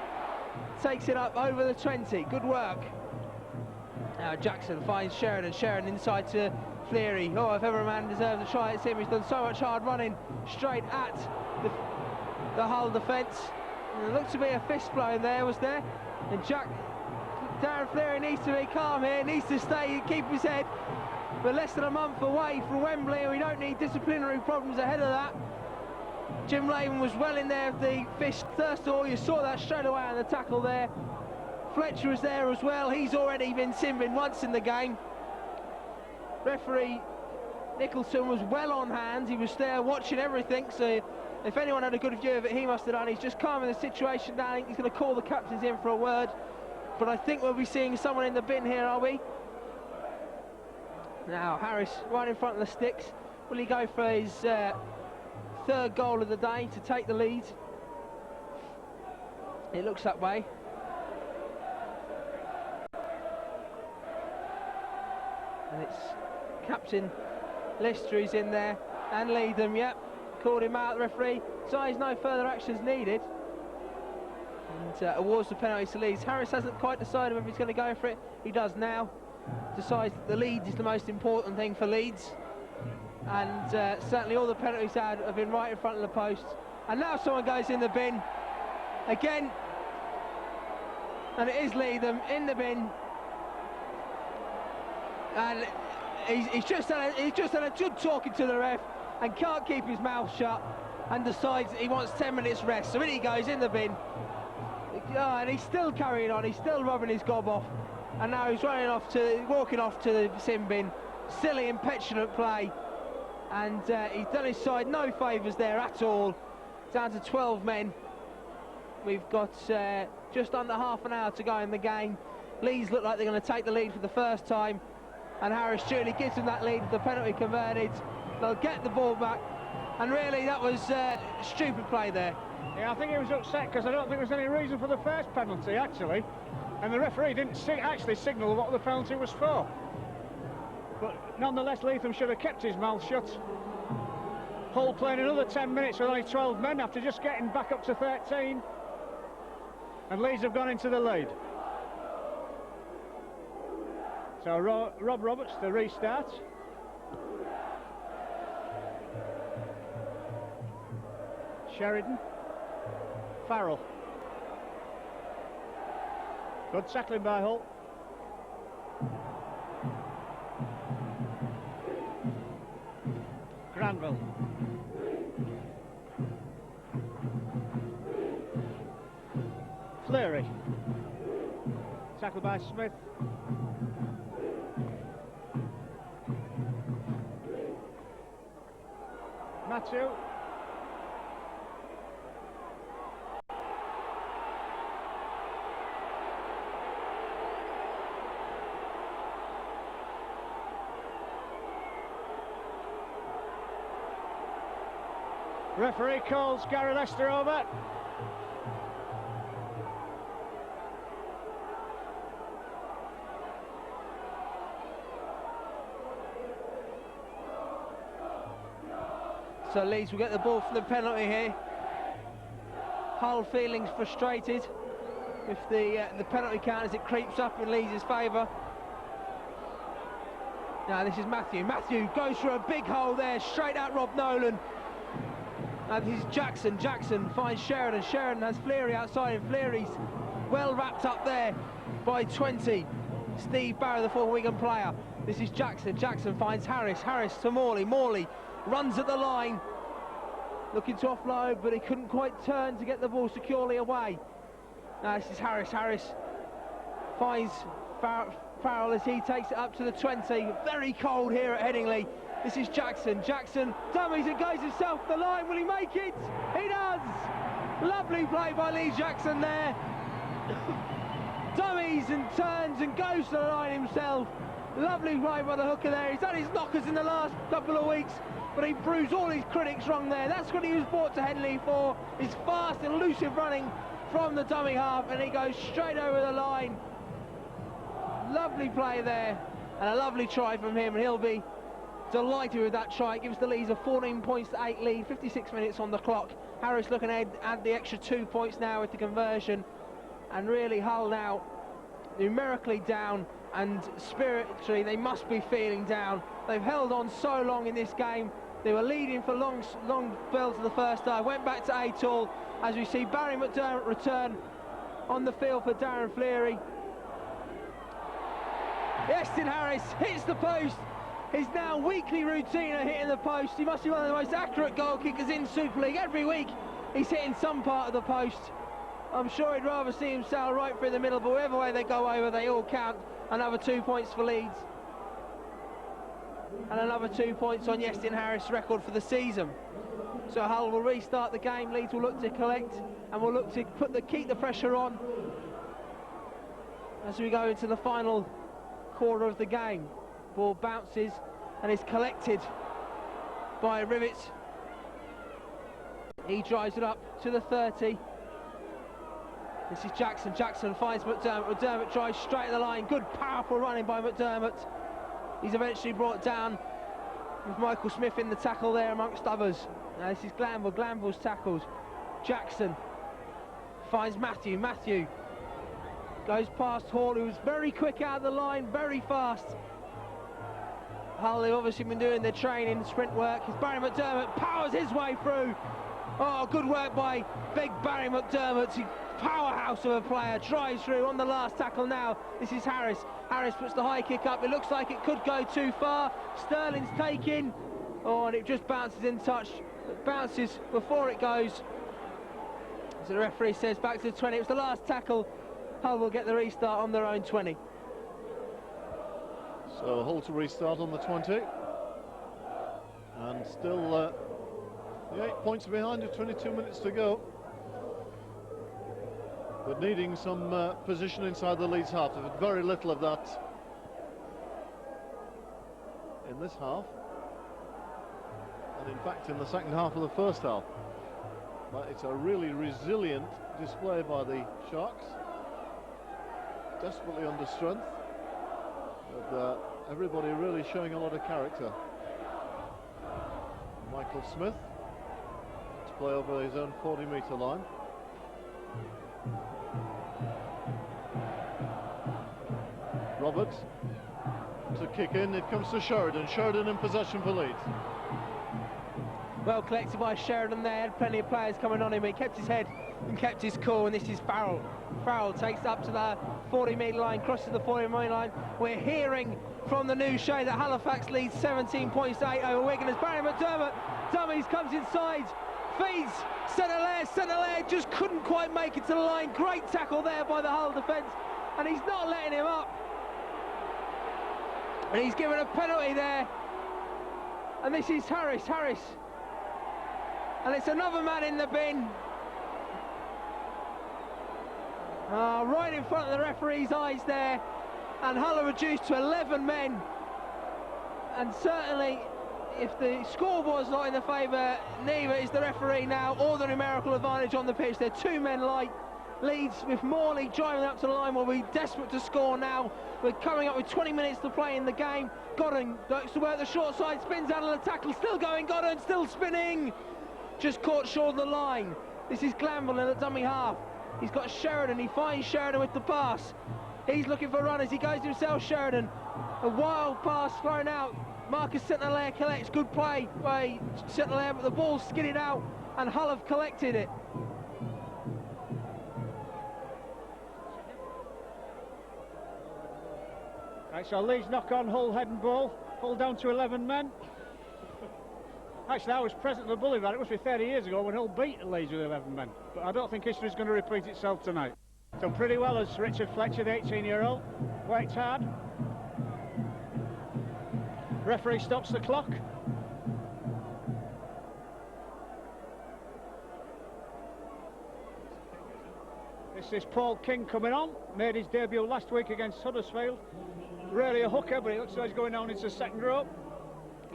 takes it up over the 20. Good work. Now Jackson finds Sheridan. Sheridan inside to Fleary. Oh, if ever a man deserves a try, it's him. He's done so much hard running straight at the Hull defence. There looked to be a fist blow there, was there? And Darren Fleary needs to be calm here, needs to stay and keep his head. We're less than a month away from Wembley, and we don't need disciplinary problems ahead of that. Jim Laven was well in there with the fist. Thurstal, you saw that straight away on the tackle there. Fletcher was there as well. He's already been sin-binned once in the game. Referee Nicholson was well on hand. He was there watching everything, so if anyone had a good view of it, he must have done. He's just calming the situation down. He's going to call the captains in for a word. But I think we'll be seeing someone in the bin here, are we? Now, Harris right in front of the sticks. Will he go for his third goal of the day to take the lead? It looks that way. And it's Captain Lister who's in there, and Leedham, yep. Called him out, the referee. Says no further actions needed. And awards the penalty to Leeds. Harris hasn't quite decided whether he's going to go for it. He does now. Decides that the lead is the most important thing for Leeds. And certainly all the penalties have been right in front of the post. And now someone goes in the bin. Again. And it is Leedham in the bin. And he's just had a good talking to the ref and can't keep his mouth shut and decides that he wants 10 minutes rest. So in he goes in the bin. Oh, and he's still carrying on, he's still rubbing his gob off. And now he's walking off to the sin bin. Silly and petulant play. And he's done his side no favours there at all. Down to 12 men. We've got just under half an hour to go in the game. Leeds look like they're going to take the lead for the first time. And Harris Julie gives them that lead with the penalty converted. They'll get the ball back, and really that was stupid play there. Yeah, I think he was upset because I don't think there was any reason for the first penalty actually, and the referee didn't actually signal what the penalty was for. But nonetheless, Leedham should have kept his mouth shut. Hull playing another 10 minutes with only 12 men after just getting back up to 13, and Leeds have gone into the lead. So Rob Roberts, the restart. Sheridan. Farrell. Good tackling by Hull. Granville. Fleury. Tackled by Smith. Matthew. Referee calls Gary Lester over. So Leeds will get the ball for the penalty here. Hull feeling frustrated with the penalty count as it creeps up in Leeds' favour. Now this is Matthew. Matthew goes for a big hole there, straight at Rob Nolan. Now this is Jackson. Jackson finds Sheridan. Sheridan has Fleury outside, and Fleury's well wrapped up there by 20. Steve Barrow, the former Wigan player. This is Jackson. Jackson finds Harris. Harris to Morley. Morley runs at the line, looking to offload, but he couldn't quite turn to get the ball securely away. Now this is Harris. Harris finds Farrell as he takes it up to the 20. Very cold here at Headingley. This is Jackson. Jackson dummies and goes himself to the line. Will he make it? He does! Lovely play by Lee Jackson there. Dummies and turns and goes to the line himself. Lovely play by the hooker there. He's had his knockers in the last couple of weeks, but he proves all his critics wrong there. That's what he was brought to Headingley for, his fast and elusive running from the dummy half, and he goes straight over the line. Lovely play there, and a lovely try from him, and he'll be delighted with that try. It gives the Leeds a 14 points to 8 lead, 56 minutes on the clock. Harris looking to add the extra 2 points now with the conversion, and really Hull now numerically down, and spiritually they must be feeling down. They've held on so long in this game. They were leading for long spells of the first half, went back to 8-all, as we see Barry McDermott return on the field for Darren Fleury. Estin Harris hits the post. His now weekly routine of hitting the post. He must be one of the most accurate goal kickers in Super League. Every week he's hitting some part of the post. I'm sure he'd rather see him sail right through the middle, but whatever way they go over, they all count. Another 2 points for Leeds. And another 2 points on Estin Harris' record for the season. So Hull will restart the game. Leeds will look to collect, and will look to keep the pressure on as we go into the final quarter of the game. Ball bounces and is collected by Rivett. He drives it up to the 30. This is Jackson. Jackson finds McDermott. McDermott drives straight at the line. Good, powerful running by McDermott. He's eventually brought down with Michael Smith in the tackle there amongst others. Now this is Glanville. Glanville's tackled. Jackson finds Matthew. Matthew goes past Hall, who was very quick out of the line, very fast. Hull, they've obviously been doing their training, sprint work. As Barry McDermott powers his way through. Oh, good work by big Barry McDermott. Powerhouse of a player, drives through on the last tackle now. This is Harris. Harris puts the high kick up. It looks like it could go too far. Sterling's taken. Oh, and it just bounces in touch. It bounces before it goes. So the referee says back to the 20. It was the last tackle. Hull will get the restart on their own 20. So Hull to restart on the 20. And still 8 points behind with 22 minutes to go. But needing some position inside the Leeds half. They've had very little of that in this half, and in fact in the second half of the first half. But it's a really resilient display by the Sharks, desperately under strength, but everybody really showing a lot of character. Michael Smith to play over his own 40-metre line. Roberts to kick in. It comes to Sheridan. Sheridan in possession for Leeds. Well collected by Sheridan there, had plenty of players coming on him. He kept his head and kept his cool, and this is Farrell. Farrell takes it up to the 40-metre line, crosses the 40-metre line. We're hearing from the news show that Halifax leads 17 points to 8 over Wigan as Barry McDermott dummies, comes inside, feeds centre leg, just couldn't quite make it to the line. Great tackle there by the Hull defence, and he's not letting him up. And he's given a penalty there. And this is Harris. And it's another man in the bin. Right in front of the referee's eyes there. And Hull are reduced to 11 men. And certainly, if the scoreboard's not in the favour, neither is the referee now or the numerical advantage on the pitch. They're 2 men light. Leeds with Morley driving up to the line will be desperate to score now. We're coming up with 20 minutes to play in the game. Godden likes to work the short side, spins out of the tackle, still going, Godden still spinning. Just caught short of the line. This is Glanville in the dummy half. He's got Sheridan, he finds Sheridan with the pass. He's looking for runners, he goes himself, Sheridan. A wild pass thrown out. Marcus St-Hilaire collects, good play by St-Hilaire, but the ball's skidded out and Hull have collected it. Right, so Leeds knock on Hull head and ball. Hull down to 11 men. Actually, I was present at the Boulevard. It must be 30 years ago when Hull beat Leeds with 11 men. But I don't think history's going to repeat itself tonight. Done pretty well as Richard Fletcher, the 18-year-old. Worked hard. Referee stops the clock. This is Paul King coming on. Made his debut last week against Huddersfield. Really a hooker, but it looks like he's going down into the second row.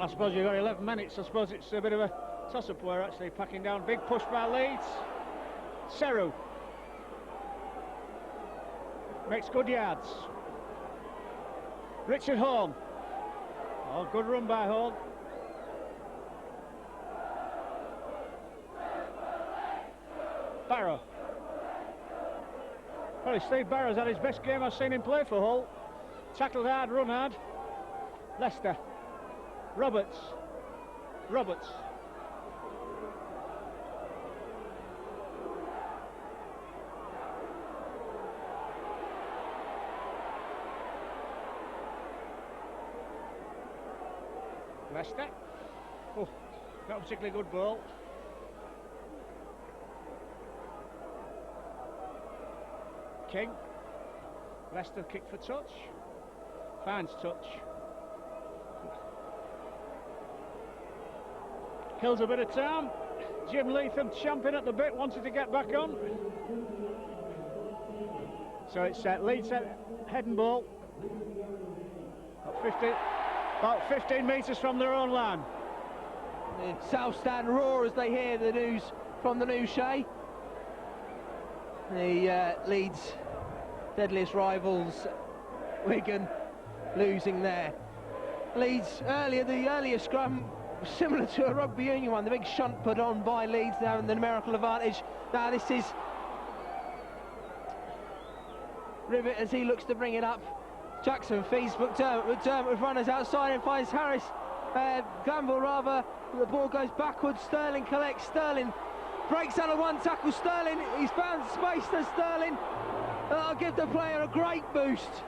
I suppose you've got 11 minutes. I suppose it's a bit of a toss-up where actually packing down. Big push by Leeds. Seru makes good yards. Richard Horn. Oh, good run by Horn. Barrow. Well, Steve Barrow's had his best game I've seen him play for Hull. Tackled hard, run hard. Leicester. Roberts. Leicester. Oh, not a particularly good ball. King. Leicester kick for touch. Finds touch. Kills a bit of time. Jim Leatham champing at the bit, wanted to get back on. So it's Leeds head and ball. About 15 metres from their own line. The South Stand roar as they hear the news from the news shay. The Leeds deadliest rivals, Wigan, losing there. Leeds the earlier scrum, similar to a rugby union one, the big shunt put on by Leeds now in the numerical advantage. Now this is Rivet as he looks to bring it up. Jackson feeds McDermott with runners outside and finds Harris. Glanville rather, the ball goes backwards, Sterling collects, Sterling breaks out of one tackle, Sterling, he's found space to Sterling. That'll give the player a great boost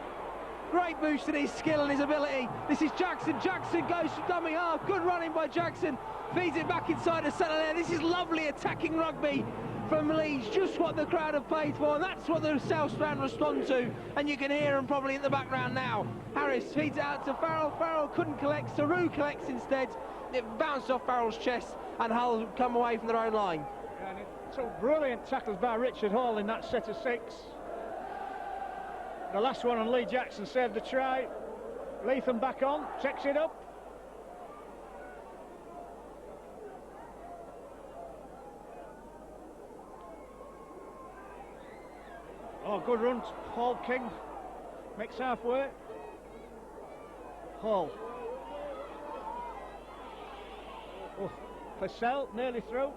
in his skill and his ability. This is Jackson goes to dummy half, good running by Jackson, feeds it back inside the centre there. This is lovely attacking rugby from Leeds, just what the crowd have paid for, and that's what the South Stand respond to, and you can hear them probably in the background now. Harris feeds it out to Farrell couldn't collect, Seru collects instead, it bounced off Farrell's chest and Hull come away from their own line. And two brilliant tackles by Richard Hall in that set of 6. The last one on Lee Jackson saved the try. Leatham back on, checks it up. Oh, good run, Paul King makes halfway. Hall. Oh, Purcell nearly through.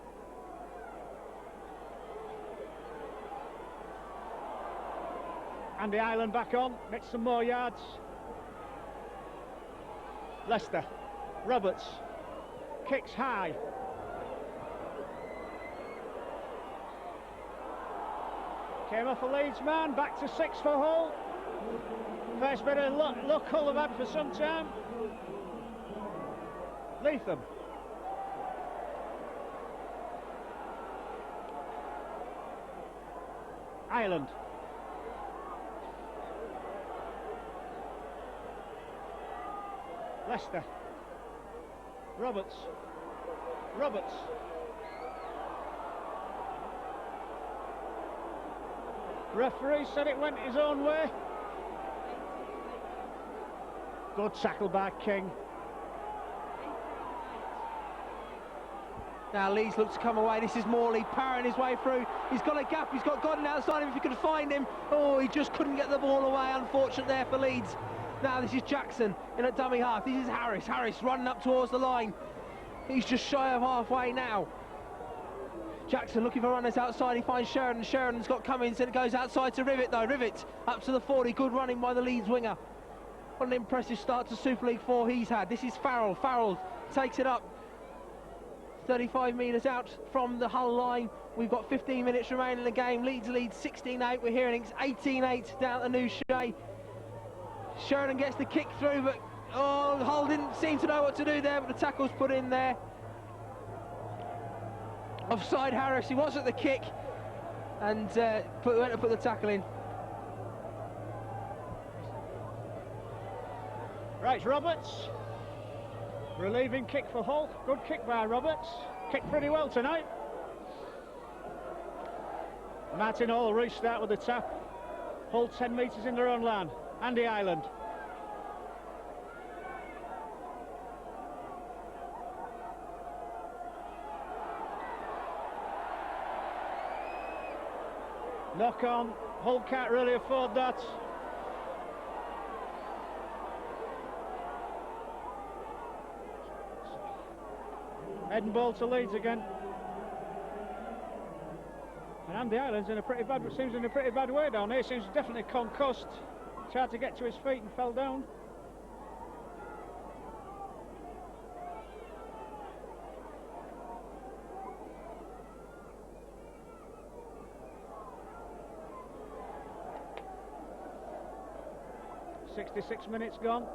Andy Island back on, makes some more yards. Leicester. Roberts kicks high. Came off a Leeds man, back to 6 for Hull. First bit of luck Hull have had for some time. Leatham. Ireland. Leicester. Roberts. Referee said it went his own way. Good tackle by King. Now Leeds look to come away. This is Morley powering his way through. He's got a gap. He's got Godden outside him if he could find him. Oh, he just couldn't get the ball away. Unfortunate there for Leeds. Now this is Jackson in a dummy half. This is Harris. Harris running up towards the line. He's just shy of halfway now. Jackson looking for runners outside. He finds Sheridan. Sheridan's got Cummins and it goes outside to Rivet though. Rivet up to the 40. Good running by the Leeds winger. What an impressive start to Super League 4 he's had. This is Farrell. Farrell takes it up. 35 metres out from the Hull line. We've got 15 minutes remaining in the game. Leeds leads 16-8. We're hearing it's 18-8 down at the new Shea. Sheridan gets the kick through, but Hull didn't seem to know what to do there, but the tackle's put in there. Offside Harris, he was at the kick and went to put the tackle in. Right, Roberts. Relieving kick for Hull. Good kick by Roberts. Kicked pretty well tonight. Martin Hall restart with the tap. Hull 10 metres in their own line. Andy Ireland. Knock on. Hull can't really afford that. Head and ball to Leeds again. And Andy Ireland's in a pretty bad, seems in a pretty bad way down here. Seems definitely concussed. Tried to get to his feet and fell down. "66 minutes gone.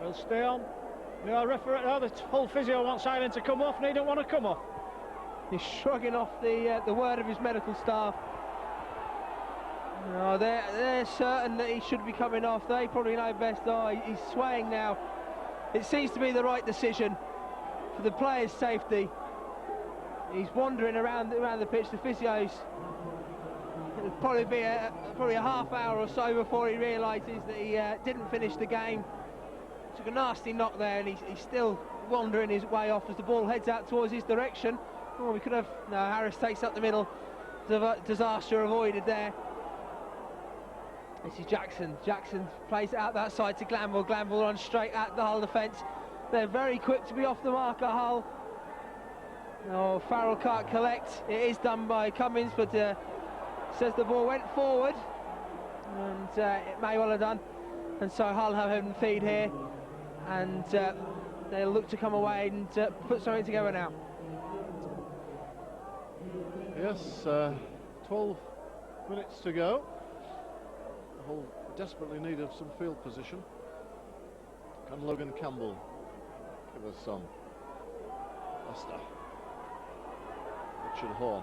We'll stay on. No, referee, the Hull physio wants Ireland to come off and he don't want to come off. He's shrugging off the word of his medical staff. No, they're certain that he should be coming off. They probably know best. Oh, he's swaying now. It seems to be the right decision for the player's safety. He's wandering around the pitch. The physios. It'll probably be a half hour or so before he realises that he didn't finish the game. Took a nasty knock there, and he's still wandering his way off as the ball heads out towards his direction. Oh, we could have. No, Harris takes up the middle. Disaster avoided there. This is Jackson. Jackson plays it out that side to Glanville. Glanville runs straight at the Hull defence. They're very quick to be off the mark at Hull. Oh, Farrell can't collect. It is done by Cummins, but says the ball went forward, and it may well have done. And so Hull have him feed here, and they'll look to come away and put something together now. Yes, 12 minutes to go. Hull desperately needed some field position. Can Logan Campbell give us some? Leicester. Richard Horn.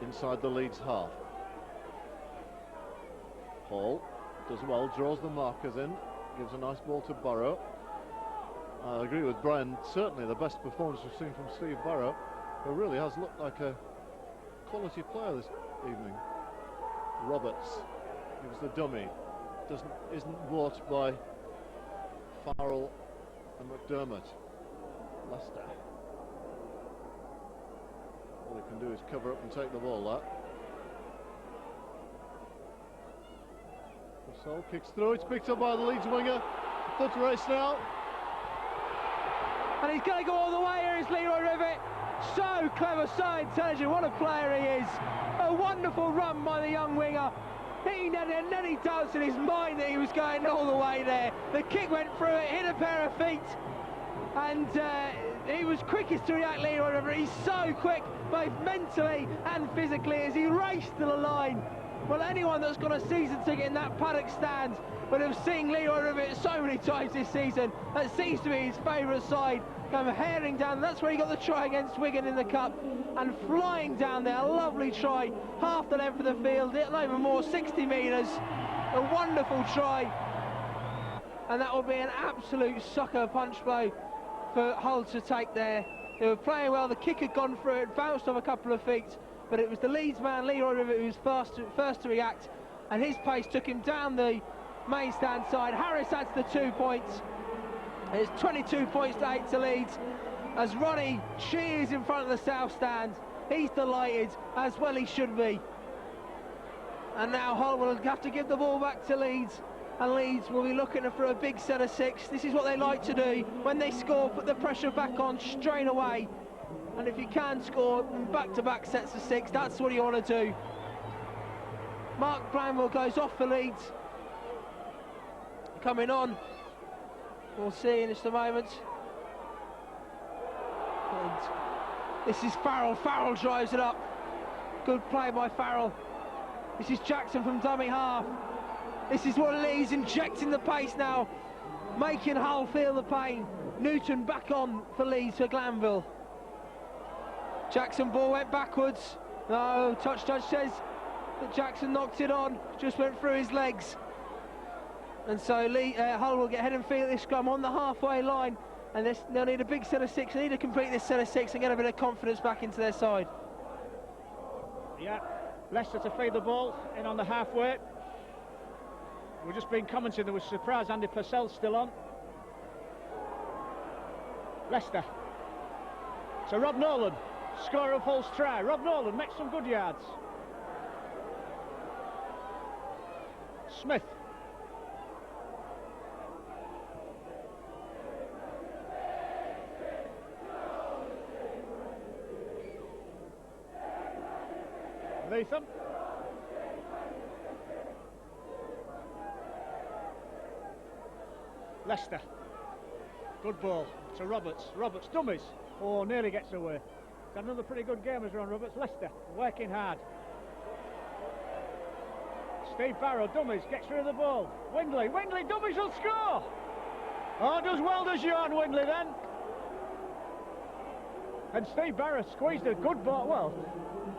Inside the Leeds half. Hall does well, draws the markers in, gives a nice ball to Burrow. I agree with Brian, certainly the best performance we've seen from Steve Burrow, who really has looked like a quality player this evening. Roberts gives the dummy, isn't bought by Farrell and McDermott. Leicester. All they can do is cover up and take the ball out. So kicks through, it's picked up by the Leeds winger. Foot race now. And he's going to go all the way. Here is Leroy Rivet. So clever, so intelligent. What a player he is. A wonderful run by the young winger. He had any doubts in his mind that he was going all the way there. The kick went through it, hit a pair of feet, and he was quickest to react, Leroy River. He's so quick, both mentally and physically, as he raced to the line. Well, anyone that's got a season ticket in that paddock stand would have seen Leroy River so many times this season. That seems to be his favourite side. Come herring down, that's where he got the try against Wigan in the Cup, and flying down there, a lovely try, half the length of the field, little over more, 60 metres, a wonderful try, and that will be an absolute sucker punch blow for Hull to take there. They were playing well, the kick had gone through, it bounced off a couple of feet, but it was the Leeds man, Leroy River, who was first to react, and his pace took him down the main stand side. Harris adds the 2 points. It's 22 points to 8 to Leeds, as Ronnie cheers in front of the south stand. He's delighted, as well he should be. And now Hull will have to give the ball back to Leeds, and Leeds will be looking for a big set of 6. This is what they like to do. When they score, put the pressure back on straight away. And if you can score back-to-back sets of 6, that's what you want to do. Mark Bramwell goes off for Leeds. Coming on, we'll see in just a moment. And this is Farrell. Farrell drives it up. Good play by Farrell. This is Jackson from dummy half. This is what Leeds injecting the pace now, making Hull feel the pain. Newton back on for Leeds for Glanville. Jackson ball went backwards. No, touch judge says that Jackson knocked it on, just went through his legs. And so Hull will get head and feet at this scrum on the halfway line, and they'll need a big set of 6. They need to complete this set of 6 and get a bit of confidence back into their side. Yeah, Leicester to feed the ball in on the halfway. We've just been commenting, there was surprise Andy Purcell's still on. Leicester. So Rob Nolan, scorer of Hull's try. Rob Nolan makes some good yards. Smith. Latham. Leicester. Good ball to Roberts. Roberts dummies. Oh, nearly gets away. It's another pretty good game as Ron Roberts. Leicester working hard. Steve Barrow dummies, gets rid of the ball. Windley dummies will score. Oh, does well, does Johan Windley then. And Steve Barrow squeezed a good ball. Well,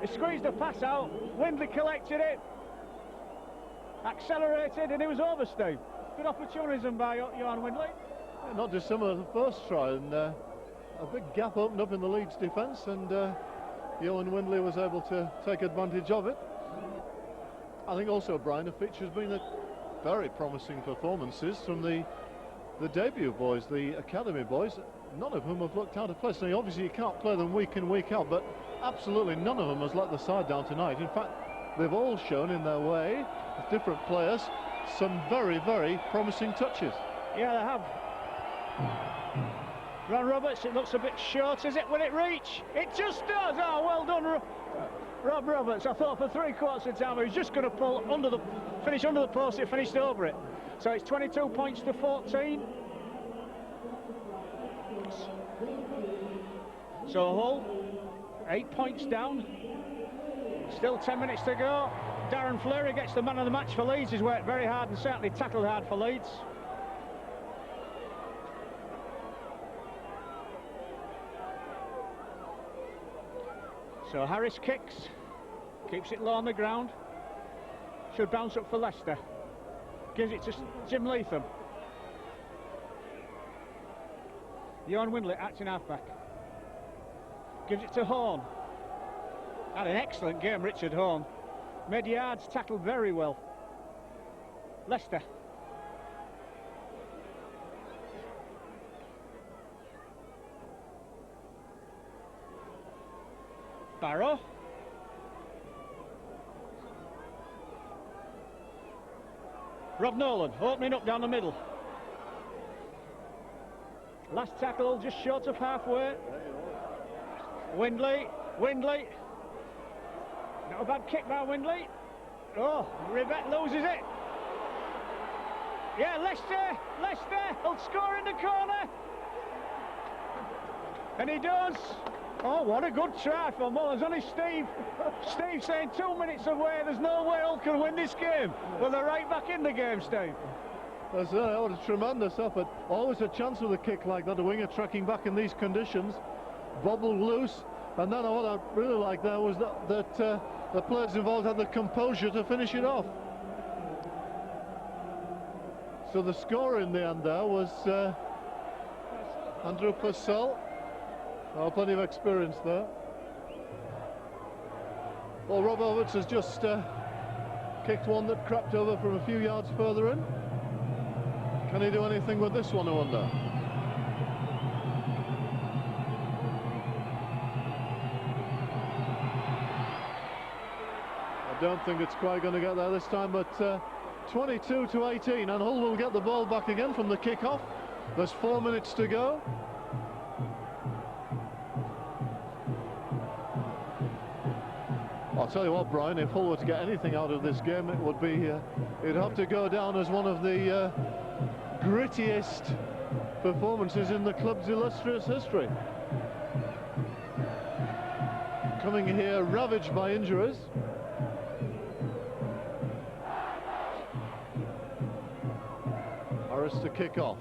he squeezed a pass out. Windley collected it, accelerated, and it was over, Steve. Good opportunism by Johan Windley. Yeah, not dissimilar to the first try, and a big gap opened up in the Leeds defence, and Johan Windley was able to take advantage of it. I think also, Brian, a feature has been a very promising performances from the debut boys, the academy boys, none of whom have looked out of place. Now, obviously you can't play them week in, week out, but absolutely none of them has let the side down tonight. In fact, they've all shown in their way, with different players, some very, very promising touches. Yeah, they have. Ron Roberts, it looks a bit short, is it? Will it reach? It just does! Oh, well done, Rob Roberts. I thought for 3/4 of the time he was just going to finish under the post, it finished over it. So it's 22 points to 14. So Hull, 8 points down. Still 10 minutes to go. Darren Fleury gets the man of the match for Leeds. He's worked very hard and certainly tackled hard for Leeds. So Harris kicks, keeps it low on the ground. Should bounce up for Leicester. Gives it to Jim Latham. Johan Windley acting halfback. Gives it to Horn. Had an excellent game, Richard Horn. Made yards, tackled very well. Leicester. Barrow. Rob Nolan opening up down the middle. Last tackle just short of halfway. Windley. Not a bad kick by Wembley. Oh, Rivet loses it. Yeah, Leicester will score in the corner. And he does. Oh, what a good try from Mullins. Only Steve saying 2 minutes away, there's no way Hull can win this game. Well, they're right back in the game, Steve. That's what a tremendous effort. Always a chance with a kick like that, a winger tracking back in these conditions. Bobbled loose, and then what I really liked there was that the players involved had the composure to finish it off. So the score in the end there was Andrew Purcell. Oh, plenty of experience there. Well, Rob Roberts has just kicked one that crept over from a few yards further in. Can he do anything with this one, I wonder? I don't think it's quite going to get there this time, but 22-18, and Hull will get the ball back again from the kick-off. There's 4 minutes to go. I'll tell you what, Brian, if Hull were to get anything out of this game, it would be, it'd have to go down as one of the grittiest performances in the club's illustrious history. Coming here ravaged by injuries. Harris to kick off.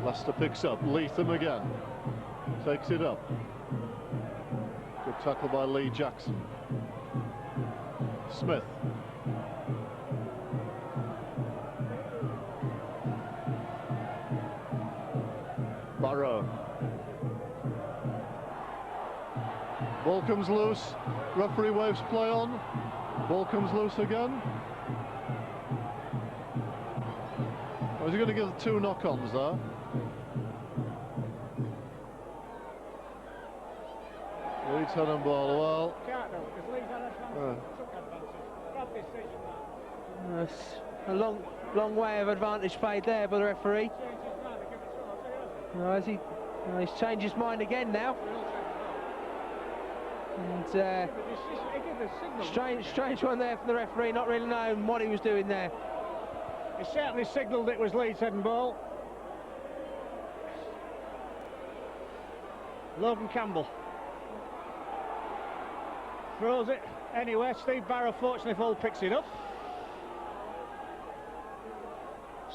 Leicester picks up, Leatham again. Takes it up. Good tackle by Lee Jackson. Smith. Barrow. Ball comes loose. Referee waves play on. Ball comes loose again. Was he going to give 2 knock-ons there? Leeds head and ball. Well, Can't though, because Leeds had advantage. Took advantage. Bad decision. That's a long way of advantage played there by the referee. Has he? Well, he's changed his mind again now. And strange one there from the referee, not really knowing what he was doing there. He certainly signalled it was Leeds head and ball. Logan Campbell throws it anywhere. Steve Barrow, fortunately for Hull, picks it up.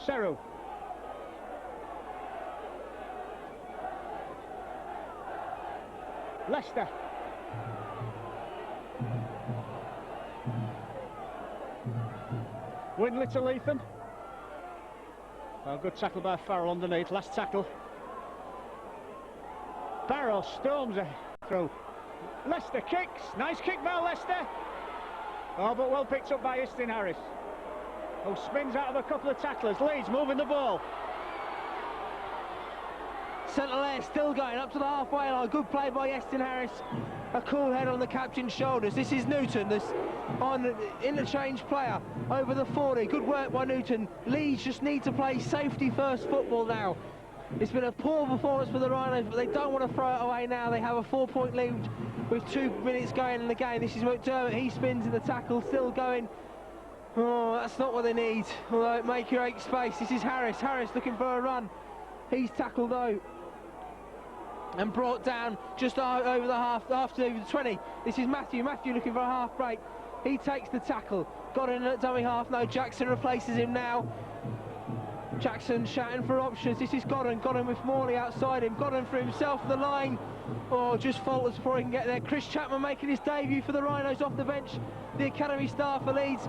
Seru. Leicester. Windley to Leatham. Well, good tackle by Farrell underneath. Last tackle. Barrow storms it through. Leicester kicks. Nice kick by Leicester. Oh, but well picked up by Easton Harris, who spins out of a couple of tacklers. Leeds moving the ball. Centre layer still going up to the halfway line. Good play by Easton Harris. A cool head on the captain's shoulders. This is Newton, this on interchange player over the 40. Good work by Newton. Leeds just need to play safety first football now. It's been a poor performance for the Rhinos, but they don't want to throw it away now. They have a 4-point lead with 2 minutes going in the game. This is McDermott. He spins in the tackle, still going. Oh, that's not what they need. Although it may create space. This is Harris. Harris looking for a run. He's tackled though and brought down just over the half, after over the 20. This is Matthew. Matthew looking for a half break. He takes the tackle. Got in at dummy half. No, Jackson replaces him now. Jackson shouting for options. This is Godden. Godden with Morley outside him. Godden for himself the line. Oh, just falters before he can get there. Chris Chapman making his debut for the Rhinos off the bench. The academy star for Leeds.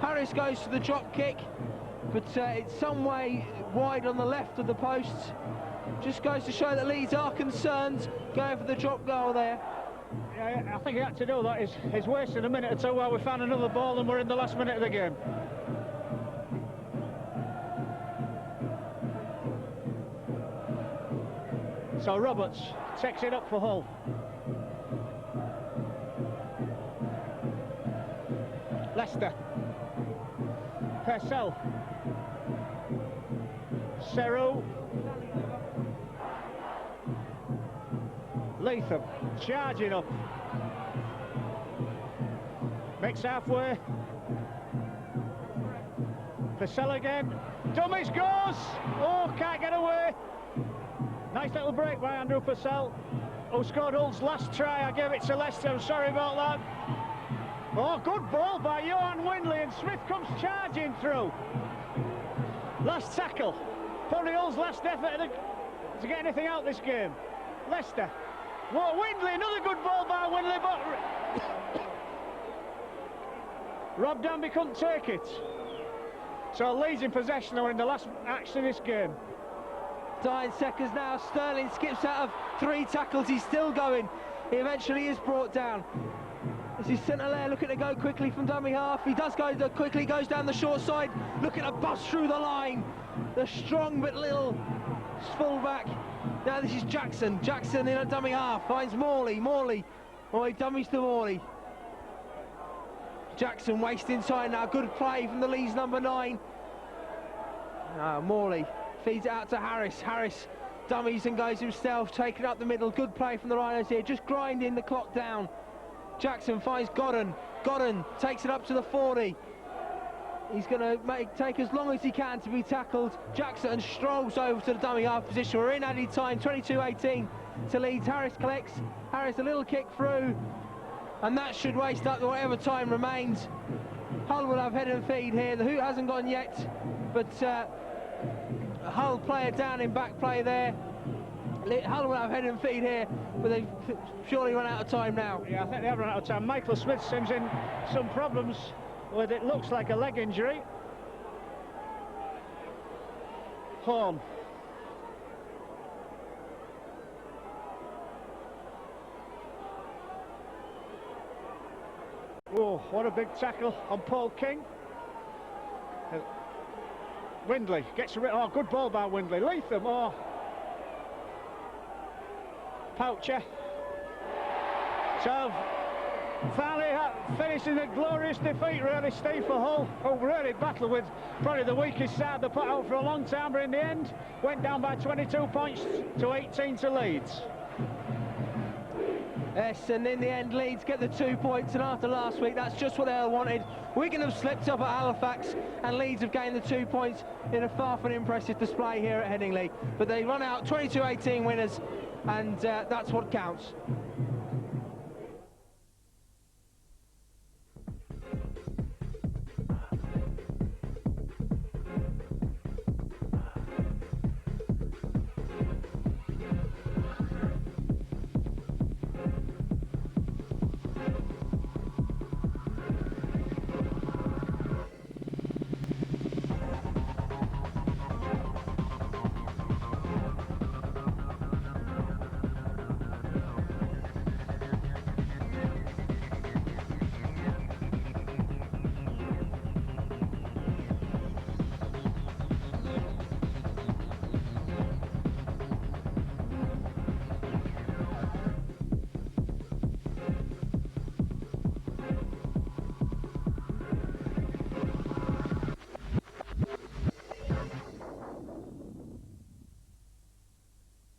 Harris goes for the drop kick, but it's some way wide on the left of the posts. Just goes to show that Leeds are concerned going for the drop goal there. Yeah, I think he had to do that. He's wasted a minute or two while we found another ball and we're in the last minute of the game. So Roberts takes it up for Hull. Leicester. Purcell. Seru. Latham charging up. Mix halfway. Purcell again. Dummies goes. Oh, can't get away. Nice little break by Andrew Purcell, who scored Hull's last try. I gave it to Leicester. I'm sorry about that. Oh, good ball by Johan Windley, and Smith comes charging through. Last tackle. Probably Hull's last effort to get anything out this game. Leicester. Whoa, Windley, another good ball by Windley, but Rob Danby couldn't take it. So Leeds in possession now in the last action of this game. 9 seconds now. Sterling skips out of 3 tackles. He's still going. He eventually is brought down. This is St-Hilaire looking to go quickly from dummy half. He does go quickly, goes down the short side, looking to bust through the line. The strong but little fullback. Now this is Jackson. Jackson in a dummy half finds Morley. Morley. Oh, he dummies to Morley. Jackson wasting time now. Good play from the Leeds number 9. Morley feeds it out to Harris. Harris dummies and goes himself, taking up the middle. Good play from the Rhinos here, just grinding the clock down. Jackson finds Godden. Godden takes it up to the 40. He's going to take as long as he can to be tackled. Jackson strolls over to the dummy half position. We're in added time, 22-18 to Leeds. Harris collects. Harris a little kick through, and that should waste up whatever time remains. Hull will have head and feed here. The hoot hasn't gone yet, but Hull player down in back play there. Hull will have head and feed here, but they've surely run out of time now. Yeah, I think they have run out of time. Michael Smith seems in some problems with it looks like a leg injury. Home. Oh, what a big tackle on Paul King. Windley gets rid. Oh, good ball by Windley. Latham. Oh. Poucher. So finally finishing a glorious defeat, really, Steve, for Hull, who really battled with probably the weakest side they put out for a long time, but in the end went down by 22 points to 18 to Leeds. Yes, and in the end Leeds get the 2 points, and after last week that's just what they all wanted. Wigan have slipped up at Halifax, and Leeds have gained the 2 points in a far from impressive display here at Headingley. But they run out 22-18 winners, and that's what counts.